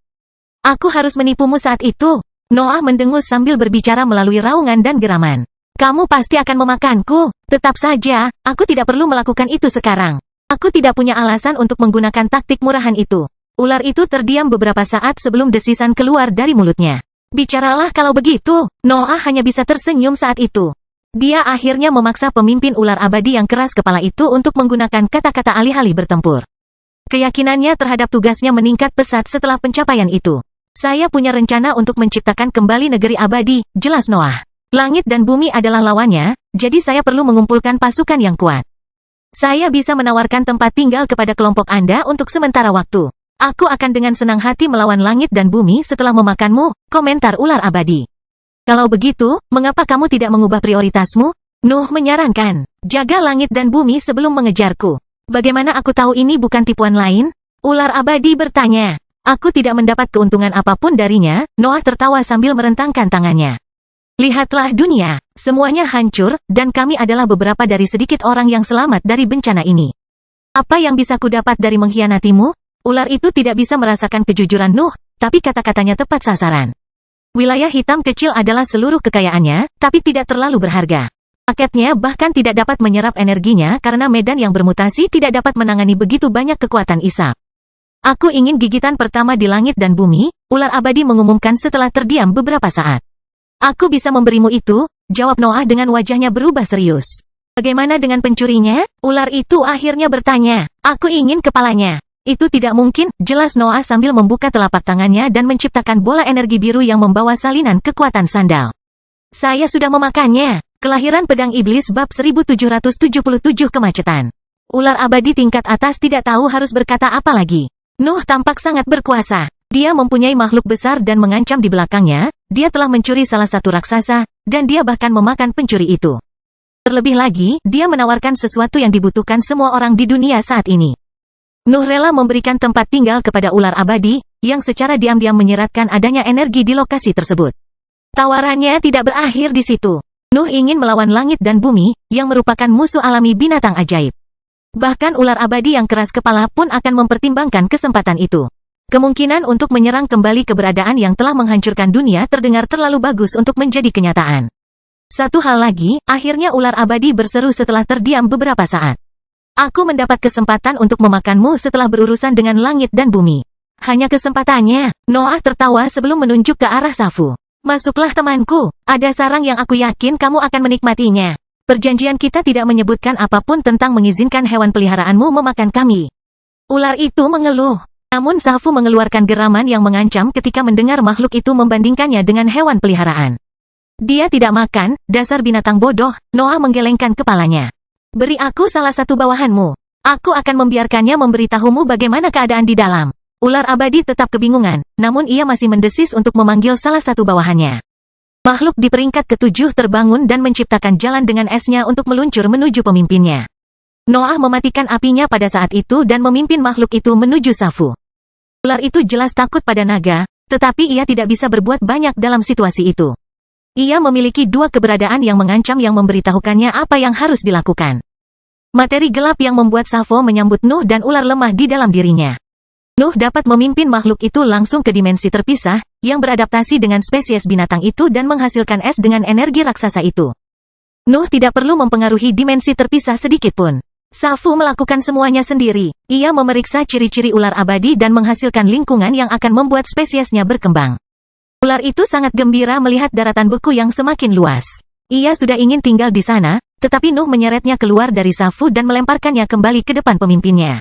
Aku harus menipumu saat itu. Noah mendengus sambil berbicara melalui raungan dan geraman. Kamu pasti akan memakanku. Tetap saja, aku tidak perlu melakukan itu sekarang. Aku tidak punya alasan untuk menggunakan taktik murahan itu. Ular itu terdiam beberapa saat sebelum desisan keluar dari mulutnya. Bicaralah kalau begitu. Noah hanya bisa tersenyum saat itu. Dia akhirnya memaksa pemimpin ular abadi yang keras kepala itu untuk menggunakan kata-kata alih-alih bertempur. Keyakinannya terhadap tugasnya meningkat pesat setelah pencapaian itu. Saya punya rencana untuk menciptakan kembali negeri abadi, jelas Noah. Langit dan bumi adalah lawannya, jadi saya perlu mengumpulkan pasukan yang kuat. Saya bisa menawarkan tempat tinggal kepada kelompok Anda untuk sementara waktu. Aku akan dengan senang hati melawan langit dan bumi setelah memakanmu, komentar ular abadi. Kalau begitu, mengapa kamu tidak mengubah prioritasmu? Nuh menyarankan, jaga langit dan bumi sebelum mengejarku. Bagaimana aku tahu ini bukan tipuan lain? Ular abadi bertanya. Aku tidak mendapat keuntungan apapun darinya, Noah tertawa sambil merentangkan tangannya. Lihatlah dunia, semuanya hancur, dan kami adalah beberapa dari sedikit orang yang selamat dari bencana ini. Apa yang bisa kudapat dari mengkhianatimu? Ular itu tidak bisa merasakan kejujuran Nuh, tapi kata-katanya tepat sasaran. Wilayah hitam kecil adalah seluruh kekayaannya, tapi tidak terlalu berharga. Paketnya bahkan tidak dapat menyerap energinya karena medan yang bermutasi tidak dapat menangani begitu banyak kekuatan isap. Aku ingin gigitan pertama di langit dan bumi, ular abadi mengumumkan setelah terdiam beberapa saat. Aku bisa memberimu itu, jawab Noah dengan wajahnya berubah serius. Bagaimana dengan pencurinya? Ular itu akhirnya bertanya. Aku ingin kepalanya. Itu tidak mungkin, jelas Noah sambil membuka telapak tangannya dan menciptakan bola energi biru yang membawa salinan kekuatan sandal. Saya sudah memakannya. Kelahiran pedang iblis bab 1777 kemacetan. Ular abadi tingkat atas tidak tahu harus berkata apa lagi. Nuh tampak sangat berkuasa. Dia mempunyai makhluk besar dan mengancam di belakangnya. Dia telah mencuri salah satu raksasa, dan dia bahkan memakan pencuri itu. Terlebih lagi, dia menawarkan sesuatu yang dibutuhkan semua orang di dunia saat ini. Nuh rela memberikan tempat tinggal kepada ular abadi, yang secara diam-diam menyeratkan adanya energi di lokasi tersebut. Tawarannya tidak berakhir di situ. Nuh ingin melawan langit dan bumi, yang merupakan musuh alami binatang ajaib. Bahkan ular abadi yang keras kepala pun akan mempertimbangkan kesempatan itu. Kemungkinan untuk menyerang kembali keberadaan yang telah menghancurkan dunia terdengar terlalu bagus untuk menjadi kenyataan. Satu hal lagi, akhirnya ular abadi berseru setelah terdiam beberapa saat. Aku mendapat kesempatan untuk memakanmu setelah berurusan dengan langit dan bumi. Hanya kesempatannya. Noah tertawa sebelum menunjuk ke arah Safu. Masuklah temanku. Ada sarang yang aku yakin kamu akan menikmatinya. Perjanjian kita tidak menyebutkan apapun tentang mengizinkan hewan peliharaanmu memakan kami. Ular itu mengeluh. Namun Safu mengeluarkan geraman yang mengancam ketika mendengar makhluk itu membandingkannya dengan hewan peliharaan. Dia tidak makan, dasar binatang bodoh, Noah menggelengkan kepalanya. Beri aku salah satu bawahanmu. Aku akan membiarkannya memberitahumu bagaimana keadaan di dalam. Ular abadi tetap kebingungan, namun ia masih mendesis untuk memanggil salah satu bawahannya. Makhluk di peringkat ke-7 terbangun dan menciptakan jalan dengan esnya untuk meluncur menuju pemimpinnya. Noah mematikan apinya pada saat itu dan memimpin makhluk itu menuju Safu. Ular itu jelas takut pada naga, tetapi ia tidak bisa berbuat banyak dalam situasi itu. Ia memiliki dua keberadaan yang mengancam yang memberitahukannya apa yang harus dilakukan. Materi gelap yang membuat Safo menyambut Nuh dan ular lemah di dalam dirinya. Nuh dapat memimpin makhluk itu langsung ke dimensi terpisah, yang beradaptasi dengan spesies binatang itu dan menghasilkan es dengan energi raksasa itu. Nuh tidak perlu mempengaruhi dimensi terpisah sedikitpun. Safo melakukan semuanya sendiri. Ia memeriksa ciri-ciri ular abadi dan menghasilkan lingkungan yang akan membuat spesiesnya berkembang. Ular itu sangat gembira melihat daratan beku yang semakin luas. Ia sudah ingin tinggal di sana, tetapi Nuh menyeretnya keluar dari Safo dan melemparkannya kembali ke depan pemimpinnya.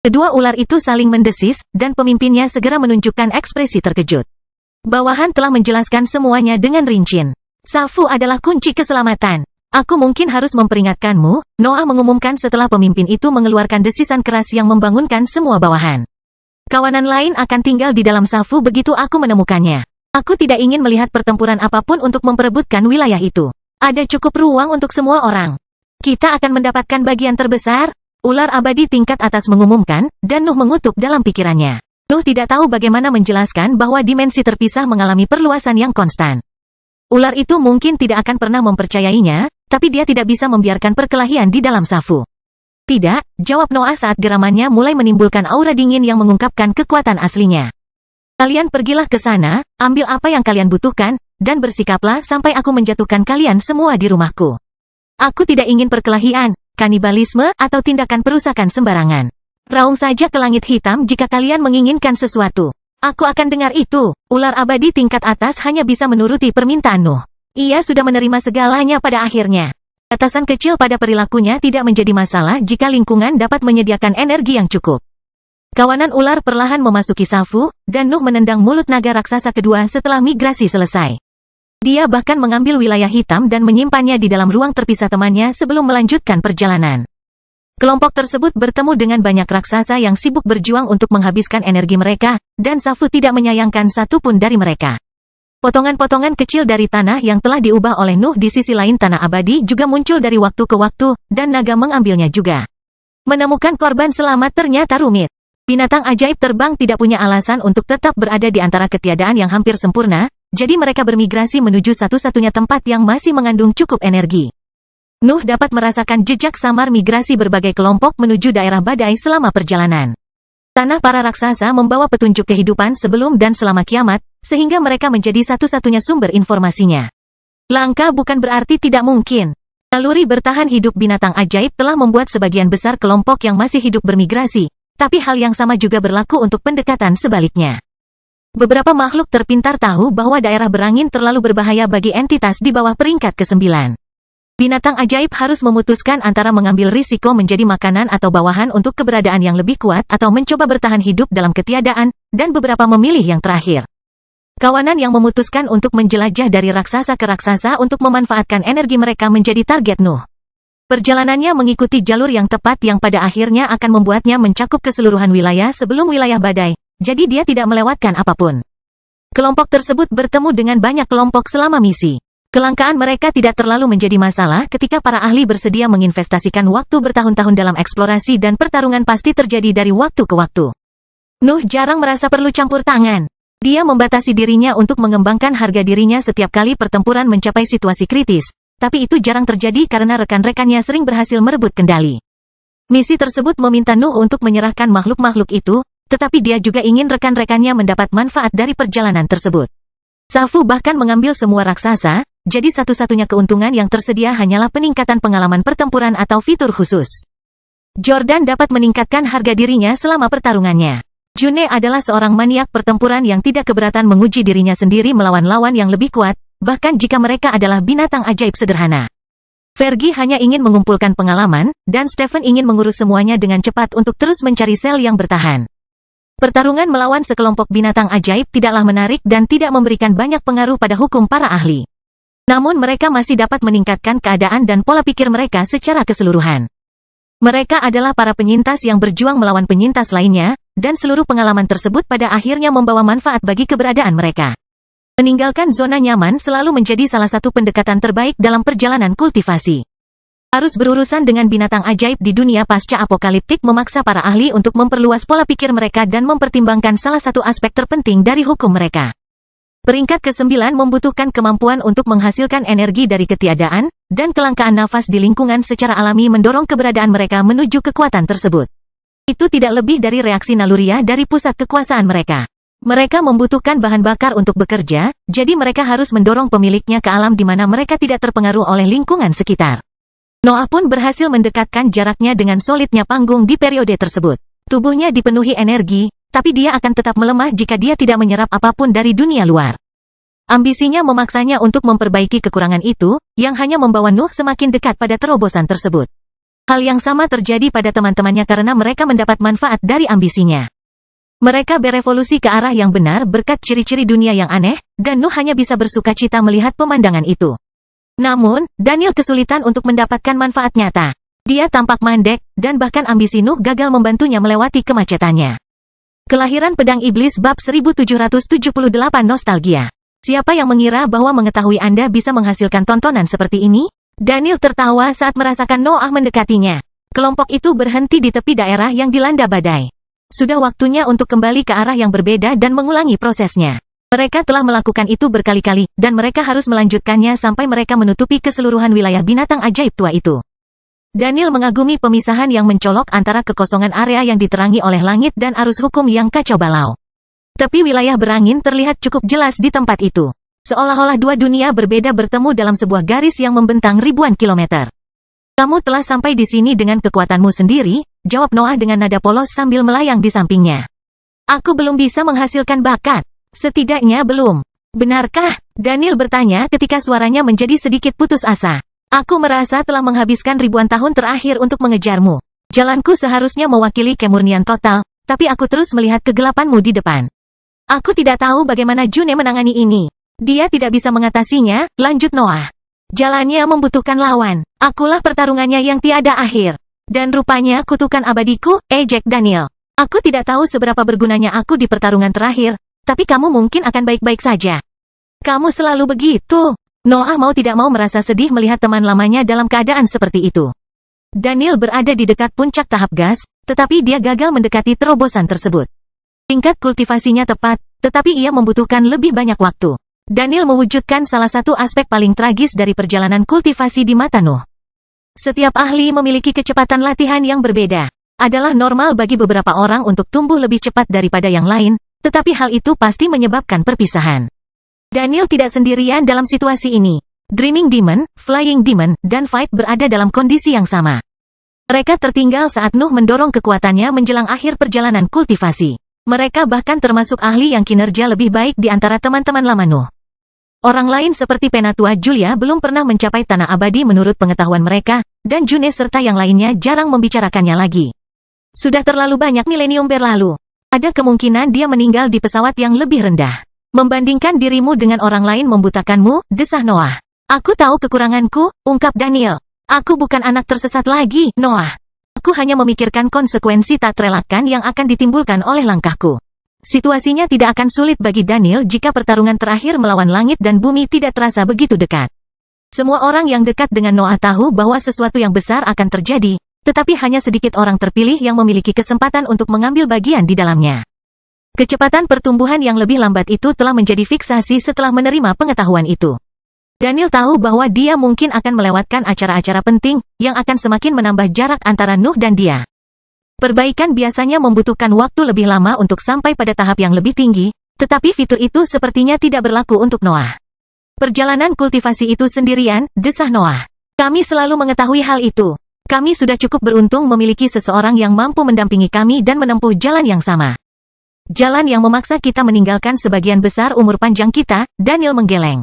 Kedua ular itu saling mendesis, dan pemimpinnya segera menunjukkan ekspresi terkejut. Bawahan telah menjelaskan semuanya dengan rinci. Safo adalah kunci keselamatan. Aku mungkin harus memperingatkanmu, Noah mengumumkan setelah pemimpin itu mengeluarkan desisan keras yang membangunkan semua bawahan. Kawanan lain akan tinggal di dalam Safo begitu aku menemukannya. Aku tidak ingin melihat pertempuran apapun untuk memperebutkan wilayah itu. Ada cukup ruang untuk semua orang. Kita akan mendapatkan bagian terbesar, ular abadi tingkat atas mengumumkan, dan Nuh mengutuk dalam pikirannya. Nuh tidak tahu bagaimana menjelaskan bahwa dimensi terpisah mengalami perluasan yang konstan. Ular itu mungkin tidak akan pernah mempercayainya, tapi dia tidak bisa membiarkan perkelahian di dalam Safo. Tidak, jawab Noah saat geramannya mulai menimbulkan aura dingin yang mengungkapkan kekuatan aslinya. Kalian pergilah ke sana, ambil apa yang kalian butuhkan, dan bersikaplah sampai aku menjatuhkan kalian semua di rumahku. Aku tidak ingin perkelahian, kanibalisme, atau tindakan perusakan sembarangan. Raung saja ke langit hitam jika kalian menginginkan sesuatu. Aku akan dengar itu. Ular abadi tingkat atas hanya bisa menuruti permintaan Nuh. Ia sudah menerima segalanya pada akhirnya. Batasan kecil pada perilakunya tidak menjadi masalah jika lingkungan dapat menyediakan energi yang cukup. Kawanan ular perlahan memasuki Safo, dan Nuh menendang mulut naga raksasa kedua setelah migrasi selesai. Dia bahkan mengambil wilayah hitam dan menyimpannya di dalam ruang terpisah temannya sebelum melanjutkan perjalanan. Kelompok tersebut bertemu dengan banyak raksasa yang sibuk berjuang untuk menghabiskan energi mereka, dan Safo tidak menyayangkan satupun dari mereka. Potongan-potongan kecil dari tanah yang telah diubah oleh Nuh di sisi lain tanah abadi juga muncul dari waktu ke waktu, dan naga mengambilnya juga. Menemukan korban selamat ternyata rumit. Binatang ajaib terbang tidak punya alasan untuk tetap berada di antara ketiadaan yang hampir sempurna, jadi mereka bermigrasi menuju satu-satunya tempat yang masih mengandung cukup energi. Nuh dapat merasakan jejak samar migrasi berbagai kelompok menuju daerah badai selama perjalanan. Tanah para raksasa membawa petunjuk kehidupan sebelum dan selama kiamat, sehingga mereka menjadi satu-satunya sumber informasinya. Langka bukan berarti tidak mungkin. Naluri bertahan hidup binatang ajaib telah membuat sebagian besar kelompok yang masih hidup bermigrasi, tapi hal yang sama juga berlaku untuk pendekatan sebaliknya. Beberapa makhluk terpintar tahu bahwa daerah berangin terlalu berbahaya bagi entitas di bawah peringkat ke-9. Binatang ajaib harus memutuskan antara mengambil risiko menjadi makanan atau bawahan untuk keberadaan yang lebih kuat atau mencoba bertahan hidup dalam ketiadaan, dan beberapa memilih yang terakhir. Kawanan yang memutuskan untuk menjelajah dari raksasa ke raksasa untuk memanfaatkan energi mereka menjadi target Nuh. Perjalanannya mengikuti jalur yang tepat yang pada akhirnya akan membuatnya mencakup keseluruhan wilayah sebelum wilayah badai, jadi dia tidak melewatkan apapun. Kelompok tersebut bertemu dengan banyak kelompok selama misi. Kelangkaan mereka tidak terlalu menjadi masalah ketika para ahli bersedia menginvestasikan waktu bertahun-tahun dalam eksplorasi dan pertarungan pasti terjadi dari waktu ke waktu. Nuh jarang merasa perlu campur tangan. Dia membatasi dirinya untuk mengembangkan harga dirinya setiap kali pertempuran mencapai situasi kritis, tapi itu jarang terjadi karena rekan-rekannya sering berhasil merebut kendali. Misi tersebut meminta Nuh untuk menyerahkan makhluk-makhluk itu, tetapi dia juga ingin rekan-rekannya mendapat manfaat dari perjalanan tersebut. Safo bahkan mengambil semua raksasa, jadi satu-satunya keuntungan yang tersedia hanyalah peningkatan pengalaman pertempuran atau fitur khusus. Jordan dapat meningkatkan harga dirinya selama pertarungannya. June adalah seorang maniak pertempuran yang tidak keberatan menguji dirinya sendiri melawan lawan yang lebih kuat, bahkan jika mereka adalah binatang ajaib sederhana. Fergie hanya ingin mengumpulkan pengalaman, dan Stephen ingin mengurus semuanya dengan cepat untuk terus mencari sel yang bertahan. Pertarungan melawan sekelompok binatang ajaib tidaklah menarik dan tidak memberikan banyak pengaruh pada hukum para ahli. Namun mereka masih dapat meningkatkan keadaan dan pola pikir mereka secara keseluruhan. Mereka adalah para penyintas yang berjuang melawan penyintas lainnya, dan seluruh pengalaman tersebut pada akhirnya membawa manfaat bagi keberadaan mereka. Meninggalkan zona nyaman selalu menjadi salah satu pendekatan terbaik dalam perjalanan kultivasi. Harus berurusan dengan binatang ajaib di dunia pasca apokaliptik memaksa para ahli untuk memperluas pola pikir mereka dan mempertimbangkan salah satu aspek terpenting dari hukum mereka. Peringkat ke-9 membutuhkan kemampuan untuk menghasilkan energi dari ketiadaan, dan kelangkaan nafas di lingkungan secara alami mendorong keberadaan mereka menuju kekuatan tersebut. Itu tidak lebih dari reaksi naluriah dari pusat kekuasaan mereka. Mereka membutuhkan bahan bakar untuk bekerja, jadi mereka harus mendorong pemiliknya ke alam di mana mereka tidak terpengaruh oleh lingkungan sekitar. Noah pun berhasil mendekatkan jaraknya dengan solidnya panggung di periode tersebut. Tubuhnya dipenuhi energi, tapi dia akan tetap melemah jika dia tidak menyerap apapun dari dunia luar. Ambisinya memaksanya untuk memperbaiki kekurangan itu, yang hanya membawa Nuh semakin dekat pada terobosan tersebut. Hal yang sama terjadi pada teman-temannya karena mereka mendapat manfaat dari ambisinya. Mereka berevolusi ke arah yang benar berkat ciri-ciri dunia yang aneh, dan Nuh hanya bisa bersukacita melihat pemandangan itu. Namun, Daniel kesulitan untuk mendapatkan manfaat nyata. Dia tampak mandek, dan bahkan ambisi Nuh gagal membantunya melewati kemacetannya. Kelahiran Pedang Iblis Bab 1778 Nostalgia. Siapa yang mengira bahwa mengetahui Anda bisa menghasilkan tontonan seperti ini? Daniel tertawa saat merasakan Noah mendekatinya. Kelompok itu berhenti di tepi daerah yang dilanda badai. Sudah waktunya untuk kembali ke arah yang berbeda dan mengulangi prosesnya. Mereka telah melakukan itu berkali-kali, dan mereka harus melanjutkannya sampai mereka menutupi keseluruhan wilayah binatang ajaib tua itu. Daniel mengagumi pemisahan yang mencolok antara kekosongan area yang diterangi oleh langit dan arus hukum yang kacau balau. Tepi wilayah berangin terlihat cukup jelas di tempat itu. Seolah-olah dua dunia berbeda bertemu dalam sebuah garis yang membentang ribuan kilometer. Kamu telah sampai di sini dengan kekuatanmu sendiri, jawab Noah dengan nada polos sambil melayang di sampingnya. Aku belum bisa menghasilkan bakat. Setidaknya belum. Benarkah? Daniel bertanya ketika suaranya menjadi sedikit putus asa. Aku merasa telah menghabiskan ribuan tahun terakhir untuk mengejarmu. Jalanku seharusnya mewakili kemurnian total, tapi aku terus melihat kegelapanmu di depan. Aku tidak tahu bagaimana June menangani ini. Dia tidak bisa mengatasinya, lanjut Noah. Jalannya membutuhkan lawan. Akulah pertarungannya yang tiada akhir. Dan rupanya kutukan abadiku, ejek Daniel. Aku tidak tahu seberapa bergunanya aku di pertarungan terakhir, tapi kamu mungkin akan baik-baik saja. Kamu selalu begitu. Noah mau tidak mau merasa sedih melihat teman lamanya dalam keadaan seperti itu. Daniel berada di dekat puncak tahap gas, tetapi dia gagal mendekati terobosan tersebut. Tingkat kultivasinya tepat, tetapi ia membutuhkan lebih banyak waktu. Daniel mewujudkan salah satu aspek paling tragis dari perjalanan kultivasi di mata Nuh. Setiap ahli memiliki kecepatan latihan yang berbeda. Adalah normal bagi beberapa orang untuk tumbuh lebih cepat daripada yang lain, tetapi hal itu pasti menyebabkan perpisahan. Daniel tidak sendirian dalam situasi ini. Dreaming Demon, Flying Demon, dan Fight berada dalam kondisi yang sama. Mereka tertinggal saat Nuh mendorong kekuatannya menjelang akhir perjalanan kultivasi. Mereka bahkan termasuk ahli yang kinerja lebih baik di antara teman-teman lama Nuh. Orang lain seperti Penatua Julia belum pernah mencapai tanah abadi menurut pengetahuan mereka, dan June serta yang lainnya jarang membicarakannya lagi. Sudah terlalu banyak milenium berlalu. Ada kemungkinan dia meninggal di pesawat yang lebih rendah. Membandingkan dirimu dengan orang lain membutakanmu, desah Noah. Aku tahu kekuranganku, ungkap Daniel. Aku bukan anak tersesat lagi, Noah. Aku hanya memikirkan konsekuensi tak terelakkan yang akan ditimbulkan oleh langkahku. Situasinya tidak akan sulit bagi Daniel jika pertarungan terakhir melawan langit dan bumi tidak terasa begitu dekat. Semua orang yang dekat dengan Noah tahu bahwa sesuatu yang besar akan terjadi, tetapi hanya sedikit orang terpilih yang memiliki kesempatan untuk mengambil bagian di dalamnya. Kecepatan pertumbuhan yang lebih lambat itu telah menjadi fiksasi setelah menerima pengetahuan itu. Daniel tahu bahwa dia mungkin akan melewatkan acara-acara penting, yang akan semakin menambah jarak antara Nuh dan dia. Perbaikan biasanya membutuhkan waktu lebih lama untuk sampai pada tahap yang lebih tinggi, tetapi fitur itu sepertinya tidak berlaku untuk Noah. Perjalanan kultivasi itu sendirian, desah Noah. Kami selalu mengetahui hal itu. Kami sudah cukup beruntung memiliki seseorang yang mampu mendampingi kami dan menempuh jalan yang sama. Jalan yang memaksa kita meninggalkan sebagian besar umur panjang kita, Daniel menggeleng.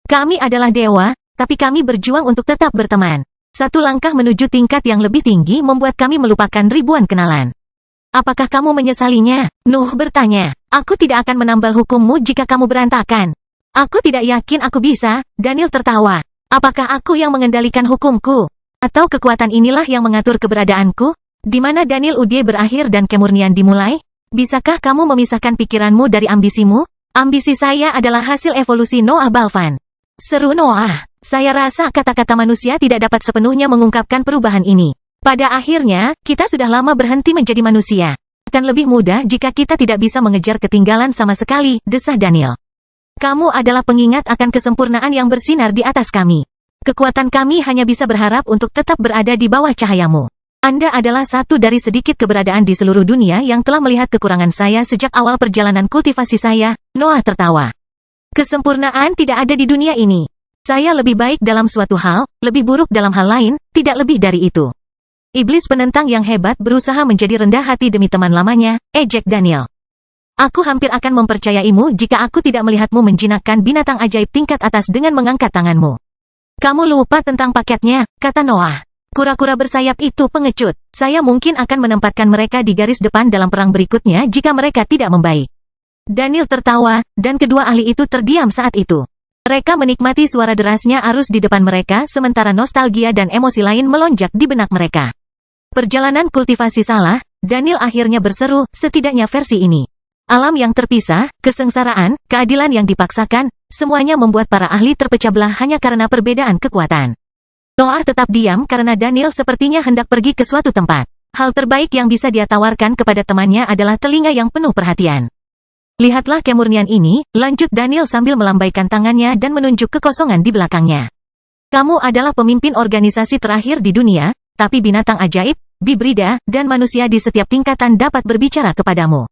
Kami adalah dewa, tapi kami berjuang untuk tetap berteman. Satu langkah menuju tingkat yang lebih tinggi membuat kami melupakan ribuan kenalan. Apakah kamu menyesalinya? Nuh bertanya. Aku tidak akan menambal hukummu jika kamu berantakan. Aku tidak yakin aku bisa, Daniel tertawa. Apakah aku yang mengendalikan hukumku? Atau kekuatan inilah yang mengatur keberadaanku? Di mana Daniel Udieh berakhir dan kemurnian dimulai? Bisakah kamu memisahkan pikiranmu dari ambisimu? Ambisi saya adalah hasil evolusi Noah Balvan. Seru Noah. Saya rasa kata-kata manusia tidak dapat sepenuhnya mengungkapkan perubahan ini. Pada akhirnya, kita sudah lama berhenti menjadi manusia. Akan lebih mudah jika kita tidak bisa mengejar ketinggalan sama sekali, desah Daniel. Kamu adalah pengingat akan kesempurnaan yang bersinar di atas kami. Kekuatan kami hanya bisa berharap untuk tetap berada di bawah cahayamu. Anda adalah satu dari sedikit keberadaan di seluruh dunia yang telah melihat kekurangan saya sejak awal perjalanan kultivasi saya, Noah tertawa. Kesempurnaan tidak ada di dunia ini. Saya lebih baik dalam suatu hal, lebih buruk dalam hal lain, tidak lebih dari itu. Iblis penentang yang hebat berusaha menjadi rendah hati demi teman lamanya, ejek Daniel. Aku hampir akan mempercayaimu jika aku tidak melihatmu menjinakkan binatang ajaib tingkat atas dengan mengangkat tanganmu. Kamu lupa tentang paketnya, kata Noah. Kura-kura bersayap itu pengecut. Saya mungkin akan menempatkan mereka di garis depan dalam perang berikutnya jika mereka tidak membaik. Daniel tertawa, dan kedua ahli itu terdiam saat itu. Mereka menikmati suara derasnya arus di depan mereka sementara nostalgia dan emosi lain melonjak di benak mereka. Perjalanan kultivasi salah, Daniel akhirnya berseru, setidaknya versi ini. Alam yang terpisah, kesengsaraan, keadilan yang dipaksakan, semuanya membuat para ahli terpecah belah hanya karena perbedaan kekuatan. Noah tetap diam karena Daniel sepertinya hendak pergi ke suatu tempat. Hal terbaik yang bisa dia tawarkan kepada temannya adalah telinga yang penuh perhatian. Lihatlah kemurnian ini, lanjut Daniel sambil melambaikan tangannya dan menunjuk kekosongan di belakangnya. Kamu adalah pemimpin organisasi terakhir di dunia, tapi binatang ajaib, bibrida, dan manusia di setiap tingkatan dapat berbicara kepadamu.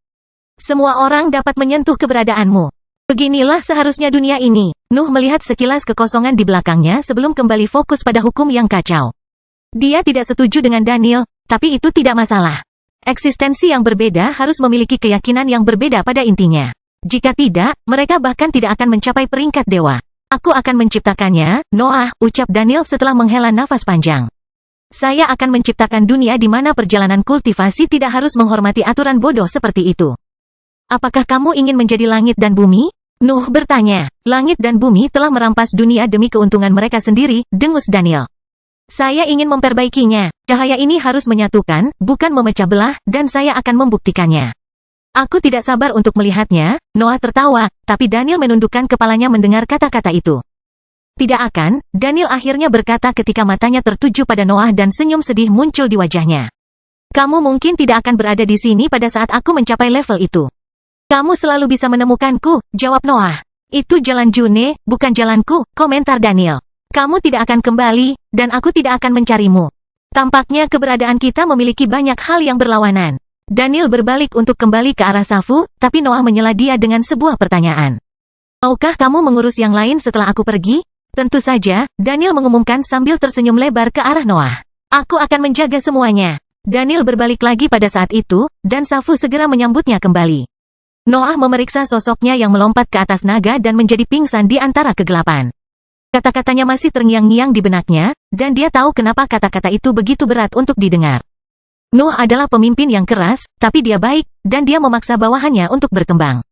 Semua orang dapat menyentuh keberadaanmu. Beginilah seharusnya dunia ini. Nuh melihat sekilas kekosongan di belakangnya sebelum kembali fokus pada hukum yang kacau. Dia tidak setuju dengan Daniel, tapi itu tidak masalah. Eksistensi yang berbeda harus memiliki keyakinan yang berbeda pada intinya. Jika tidak, mereka bahkan tidak akan mencapai peringkat dewa. Aku akan menciptakannya, Noah, ucap Daniel setelah menghela nafas panjang. Saya akan menciptakan dunia di mana perjalanan kultivasi tidak harus menghormati aturan bodoh seperti itu. Apakah kamu ingin menjadi langit dan bumi? Nuh bertanya. Langit dan bumi telah merampas dunia demi keuntungan mereka sendiri, dengus Daniel. Saya ingin memperbaikinya. Cahaya ini harus menyatukan, bukan memecah belah, dan saya akan membuktikannya. Aku tidak sabar untuk melihatnya, Noah tertawa, tapi Daniel menundukkan kepalanya mendengar kata-kata itu. Tidak akan, Daniel akhirnya berkata ketika matanya tertuju pada Noah dan senyum sedih muncul di wajahnya. Kamu mungkin tidak akan berada di sini pada saat aku mencapai level itu. Kamu selalu bisa menemukanku, jawab Noah. Itu jalan June, bukan jalanku, komentar Daniel. Kamu tidak akan kembali, dan aku tidak akan mencarimu. Tampaknya keberadaan kita memiliki banyak hal yang berlawanan. Daniel berbalik untuk kembali ke arah Safu, tapi Noah menyela dia dengan sebuah pertanyaan. Maukah kamu mengurus yang lain setelah aku pergi? Tentu saja, Daniel mengumumkan sambil tersenyum lebar ke arah Noah. Aku akan menjaga semuanya. Daniel berbalik lagi pada saat itu, dan Safu segera menyambutnya kembali. Noah memeriksa sosoknya yang melompat ke atas naga dan menjadi pingsan di antara kegelapan. Kata-katanya masih terngiang-ngiang di benaknya, dan dia tahu kenapa kata-kata itu begitu berat untuk didengar. Nuh adalah pemimpin yang keras, tapi dia baik, dan dia memaksa bawahannya untuk berkembang.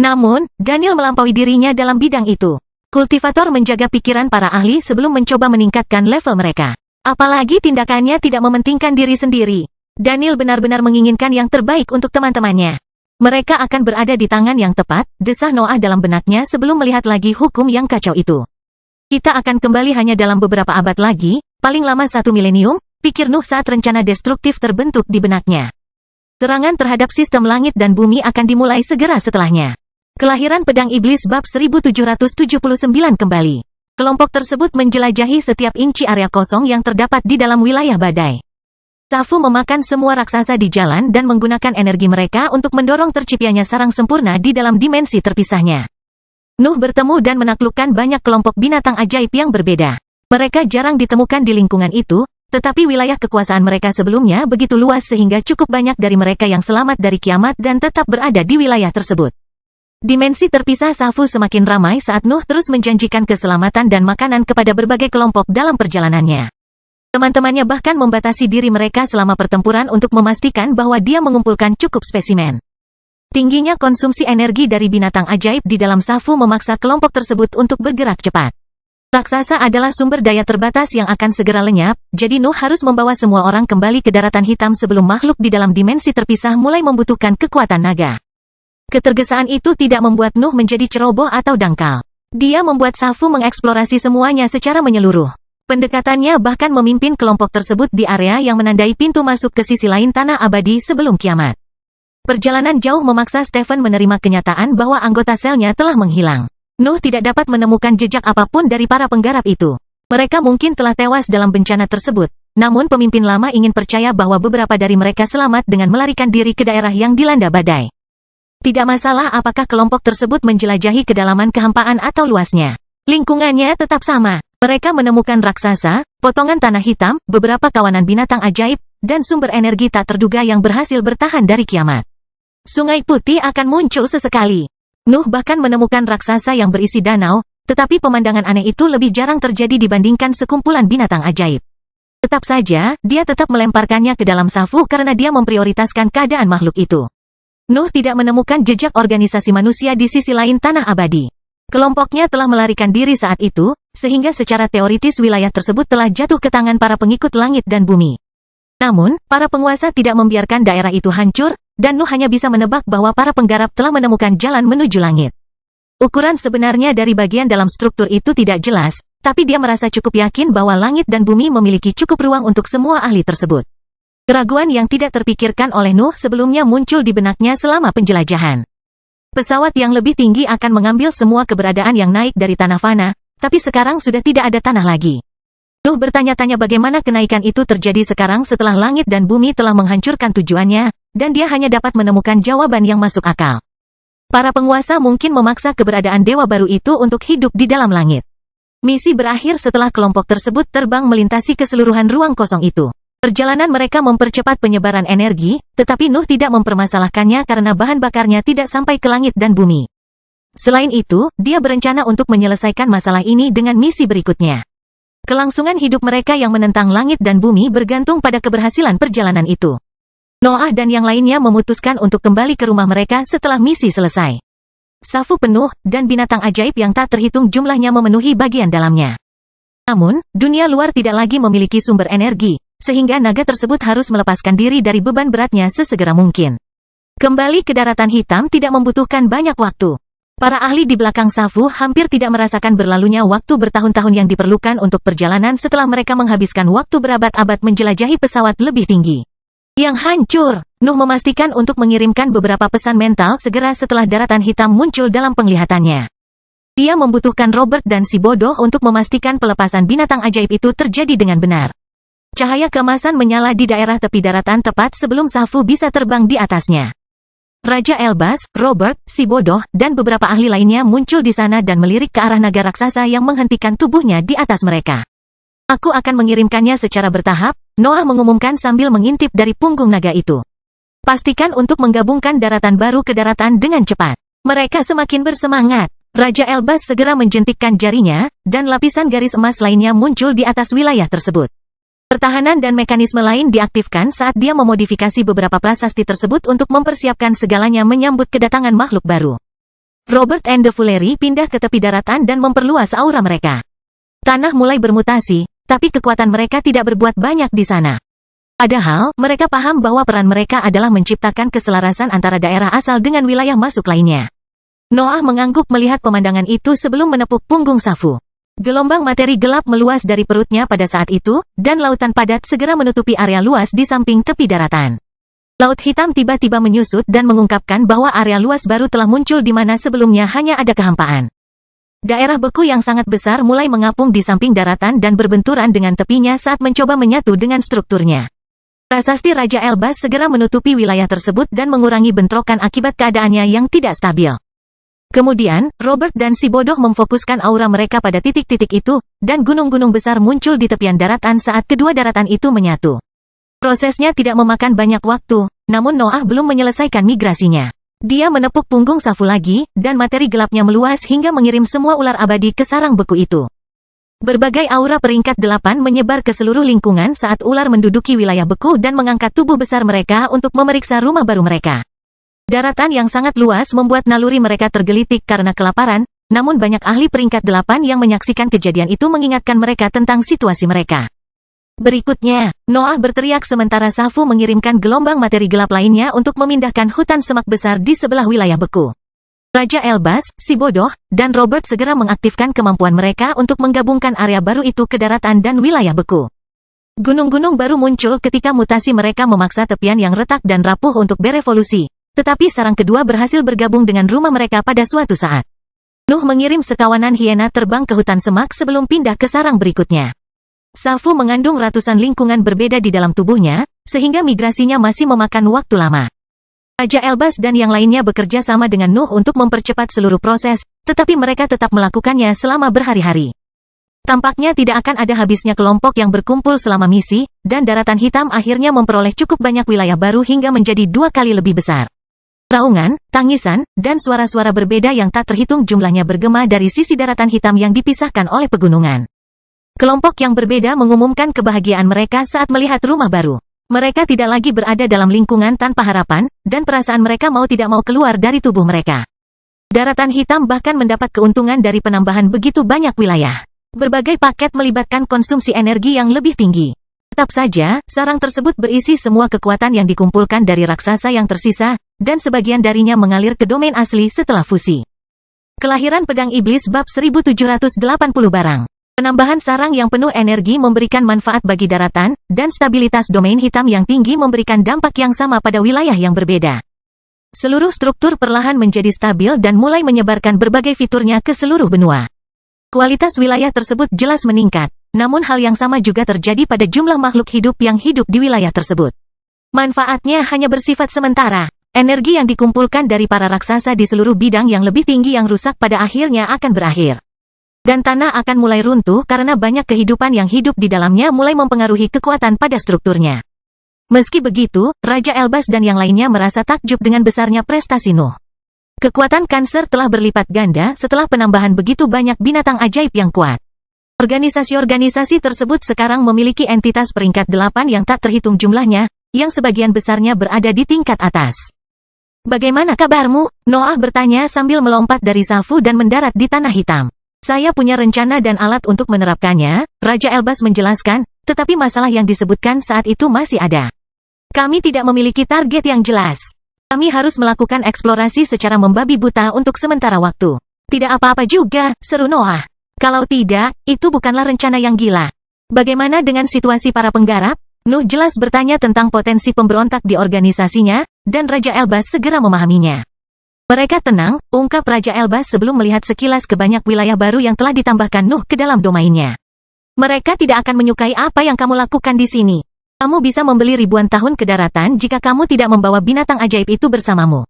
Namun, Daniel melampaui dirinya dalam bidang itu. Kultivator menjaga pikiran para ahli sebelum mencoba meningkatkan level mereka. Apalagi tindakannya tidak mementingkan diri sendiri. Daniel benar-benar menginginkan yang terbaik untuk teman-temannya. Mereka akan berada di tangan yang tepat, desah Noah dalam benaknya sebelum melihat lagi hukum yang kacau itu. Kita akan kembali hanya dalam beberapa abad lagi, paling lama 1 milenium, pikir Nuh saat rencana destruktif terbentuk di benaknya. Serangan terhadap sistem langit dan bumi akan dimulai segera setelahnya. Kelahiran pedang iblis bab 1779 kembali. Kelompok tersebut menjelajahi setiap inci area kosong yang terdapat di dalam wilayah badai. Safu memakan semua raksasa di jalan dan menggunakan energi mereka untuk mendorong terciptanya sarang sempurna di dalam dimensi terpisahnya. Nuh bertemu dan menaklukkan banyak kelompok binatang ajaib yang berbeda. Mereka jarang ditemukan di lingkungan itu, tetapi wilayah kekuasaan mereka sebelumnya begitu luas sehingga cukup banyak dari mereka yang selamat dari kiamat dan tetap berada di wilayah tersebut. Dimensi terpisah Safu semakin ramai saat Nuh terus menjanjikan keselamatan dan makanan kepada berbagai kelompok dalam perjalanannya. Teman-temannya bahkan membatasi diri mereka selama pertempuran untuk memastikan bahwa dia mengumpulkan cukup spesimen. Tingginya konsumsi energi dari binatang ajaib di dalam Safu memaksa kelompok tersebut untuk bergerak cepat. Raksasa adalah sumber daya terbatas yang akan segera lenyap, jadi Nuh harus membawa semua orang kembali ke daratan hitam sebelum makhluk di dalam dimensi terpisah mulai membutuhkan kekuatan naga. Ketergesaan itu tidak membuat Nuh menjadi ceroboh atau dangkal. Dia membuat Safu mengeksplorasi semuanya secara menyeluruh. Pendekatannya bahkan memimpin kelompok tersebut di area yang menandai pintu masuk ke sisi lain tanah abadi sebelum kiamat. Perjalanan jauh memaksa Stephen menerima kenyataan bahwa anggota selnya telah menghilang. Nuh tidak dapat menemukan jejak apapun dari para penggarap itu. Mereka mungkin telah tewas dalam bencana tersebut, namun pemimpin lama ingin percaya bahwa beberapa dari mereka selamat dengan melarikan diri ke daerah yang dilanda badai. Tidak masalah apakah kelompok tersebut menjelajahi kedalaman kehampaan atau luasnya. Lingkungannya tetap sama. Mereka menemukan raksasa, potongan tanah hitam, beberapa kawanan binatang ajaib, dan sumber energi tak terduga yang berhasil bertahan dari kiamat. Sungai Putih akan muncul sesekali. Nuh bahkan menemukan raksasa yang berisi danau, tetapi pemandangan aneh itu lebih jarang terjadi dibandingkan sekumpulan binatang ajaib. Tetap saja, dia tetap melemparkannya ke dalam Safu karena dia memprioritaskan keadaan makhluk itu. Nuh tidak menemukan jejak organisasi manusia di sisi lain tanah abadi. Kelompoknya telah melarikan diri saat itu, sehingga secara teoritis wilayah tersebut telah jatuh ke tangan para pengikut langit dan bumi. Namun, para penguasa tidak membiarkan daerah itu hancur, dan Nuh hanya bisa menebak bahwa para penggarap telah menemukan jalan menuju langit. Ukuran sebenarnya dari bagian dalam struktur itu tidak jelas, tapi dia merasa cukup yakin bahwa langit dan bumi memiliki cukup ruang untuk semua ahli tersebut. Keraguan yang tidak terpikirkan oleh Nuh sebelumnya muncul di benaknya selama penjelajahan. Pesawat yang lebih tinggi akan mengambil semua keberadaan yang naik dari tanah fana, tapi sekarang sudah tidak ada tanah lagi. Nuh bertanya-tanya bagaimana kenaikan itu terjadi sekarang setelah langit dan bumi telah menghancurkan tujuannya, dan dia hanya dapat menemukan jawaban yang masuk akal. Para penguasa mungkin memaksa keberadaan dewa baru itu untuk hidup di dalam langit. Misi berakhir setelah kelompok tersebut terbang melintasi keseluruhan ruang kosong itu. Perjalanan mereka mempercepat penyebaran energi, tetapi Nuh tidak mempermasalahkannya karena bahan bakarnya tidak sampai ke langit dan bumi. Selain itu, dia berencana untuk menyelesaikan masalah ini dengan misi berikutnya. Kelangsungan hidup mereka yang menentang langit dan bumi bergantung pada keberhasilan perjalanan itu. Noah dan yang lainnya memutuskan untuk kembali ke rumah mereka setelah misi selesai. Safu penuh, dan binatang ajaib yang tak terhitung jumlahnya memenuhi bagian dalamnya. Namun, dunia luar tidak lagi memiliki sumber energi, sehingga naga tersebut harus melepaskan diri dari beban beratnya sesegera mungkin. Kembali ke daratan hitam tidak membutuhkan banyak waktu. Para ahli di belakang Safu hampir tidak merasakan berlalunya waktu bertahun-tahun yang diperlukan untuk perjalanan setelah mereka menghabiskan waktu berabad-abad menjelajahi pesawat lebih tinggi. Yang hancur, Nuh memastikan untuk mengirimkan beberapa pesan mental segera setelah daratan hitam muncul dalam penglihatannya. Dia membutuhkan Robert dan si bodoh untuk memastikan pelepasan binatang ajaib itu terjadi dengan benar. Cahaya keemasan menyala di daerah tepi daratan tepat sebelum Safu bisa terbang di atasnya. Raja Elbas, Robert, si bodoh, dan beberapa ahli lainnya muncul di sana dan melirik ke arah naga raksasa yang menghentikan tubuhnya di atas mereka. Aku akan mengirimkannya secara bertahap, Noah mengumumkan sambil mengintip dari punggung naga itu. Pastikan untuk menggabungkan daratan baru ke daratan dengan cepat. Mereka semakin bersemangat. Raja Elbas segera menjentikkan jarinya, dan lapisan garis emas lainnya muncul di atas wilayah tersebut. Pertahanan dan mekanisme lain diaktifkan saat dia memodifikasi beberapa prasasti tersebut untuk mempersiapkan segalanya menyambut kedatangan makhluk baru. Robert and the Fulleri pindah ke tepi daratan dan memperluas aura mereka. Tanah mulai bermutasi, tapi kekuatan mereka tidak berbuat banyak di sana. Padahal, mereka paham bahwa peran mereka adalah menciptakan keselarasan antara daerah asal dengan wilayah masuk lainnya. Noah mengangguk melihat pemandangan itu sebelum menepuk punggung Safu. Gelombang materi gelap meluas dari perutnya pada saat itu, dan lautan padat segera menutupi area luas di samping tepi daratan. Laut hitam tiba-tiba menyusut dan mengungkapkan bahwa area luas baru telah muncul di mana sebelumnya hanya ada kehampaan. Daerah beku yang sangat besar mulai mengapung di samping daratan dan berbenturan dengan tepinya saat mencoba menyatu dengan strukturnya. Prasasti Raja Elbas segera menutupi wilayah tersebut dan mengurangi bentrokan akibat keadaannya yang tidak stabil. Kemudian, Robert dan si bodoh memfokuskan aura mereka pada titik-titik itu, dan gunung-gunung besar muncul di tepian daratan saat kedua daratan itu menyatu. Prosesnya tidak memakan banyak waktu, namun Noah belum menyelesaikan migrasinya. Dia menepuk punggung Safu lagi, dan materi gelapnya meluas hingga mengirim semua ular abadi ke sarang beku itu. Berbagai aura peringkat 8 menyebar ke seluruh lingkungan saat ular menduduki wilayah beku dan mengangkat tubuh besar mereka untuk memeriksa rumah baru mereka. Daratan yang sangat luas membuat naluri mereka tergelitik karena kelaparan, namun banyak ahli peringkat 8 yang menyaksikan kejadian itu mengingatkan mereka tentang situasi mereka. Berikutnya, Noah berteriak sementara Safu mengirimkan gelombang materi gelap lainnya untuk memindahkan hutan semak besar di sebelah wilayah beku. Raja Elbas, si bodoh, dan Robert segera mengaktifkan kemampuan mereka untuk menggabungkan area baru itu ke daratan dan wilayah beku. Gunung-gunung baru muncul ketika mutasi mereka memaksa tepian yang retak dan rapuh untuk berevolusi. Tetapi sarang kedua berhasil bergabung dengan rumah mereka pada suatu saat. Nuh mengirim sekawanan hiena terbang ke hutan semak sebelum pindah ke sarang berikutnya. Safu mengandung ratusan lingkungan berbeda di dalam tubuhnya, sehingga migrasinya masih memakan waktu lama. Raja Elbas dan yang lainnya bekerja sama dengan Nuh untuk mempercepat seluruh proses, tetapi mereka tetap melakukannya selama berhari-hari. Tampaknya tidak akan ada habisnya kelompok yang berkumpul selama misi, dan daratan hitam akhirnya memperoleh cukup banyak wilayah baru hingga menjadi 2 kali lebih besar. Raungan, tangisan, dan suara-suara berbeda yang tak terhitung jumlahnya bergema dari sisi daratan hitam yang dipisahkan oleh pegunungan. Kelompok yang berbeda mengumumkan kebahagiaan mereka saat melihat rumah baru. Mereka tidak lagi berada dalam lingkungan tanpa harapan, dan perasaan mereka mau tidak mau keluar dari tubuh mereka. Daratan hitam bahkan mendapat keuntungan dari penambahan begitu banyak wilayah. Berbagai paket melibatkan konsumsi energi yang lebih tinggi. Tetap saja, sarang tersebut berisi semua kekuatan yang dikumpulkan dari raksasa yang tersisa, dan sebagian darinya mengalir ke domain asli setelah fusi. Kelahiran Pedang Iblis bab 1780 barang. Penambahan sarang yang penuh energi memberikan manfaat bagi daratan, dan stabilitas domain hitam yang tinggi memberikan dampak yang sama pada wilayah yang berbeda. Seluruh struktur perlahan menjadi stabil dan mulai menyebarkan berbagai fiturnya ke seluruh benua. Kualitas wilayah tersebut jelas meningkat, namun hal yang sama juga terjadi pada jumlah makhluk hidup yang hidup di wilayah tersebut. Manfaatnya hanya bersifat sementara. Energi yang dikumpulkan dari para raksasa di seluruh bidang yang lebih tinggi yang rusak pada akhirnya akan berakhir. Dan tanah akan mulai runtuh karena banyak kehidupan yang hidup di dalamnya mulai mempengaruhi kekuatan pada strukturnya. Meski begitu, Raja Elbas dan yang lainnya merasa takjub dengan besarnya prestasi Nuh. Kekuatan Cancer telah berlipat ganda setelah penambahan begitu banyak binatang ajaib yang kuat. Organisasi-organisasi tersebut sekarang memiliki entitas peringkat 8 yang tak terhitung jumlahnya, yang sebagian besarnya berada di tingkat atas. Bagaimana kabarmu? Noah bertanya sambil melompat dari Safu dan mendarat di tanah hitam. Saya punya rencana dan alat untuk menerapkannya, Raja Elbas menjelaskan, tetapi masalah yang disebutkan saat itu masih ada. Kami tidak memiliki target yang jelas. Kami harus melakukan eksplorasi secara membabi buta untuk sementara waktu. Tidak apa-apa juga, seru Noah. Kalau tidak, itu bukanlah rencana yang gila. Bagaimana dengan situasi para penggarap? Nuh jelas bertanya tentang potensi pemberontak di organisasinya, dan Raja Elbas segera memahaminya. Mereka tenang, ungkap Raja Elbas sebelum melihat sekilas ke banyak wilayah baru yang telah ditambahkan Nuh ke dalam domainnya. Mereka tidak akan menyukai apa yang kamu lakukan di sini. Kamu bisa membeli ribuan tahun ke daratan jika kamu tidak membawa binatang ajaib itu bersamamu.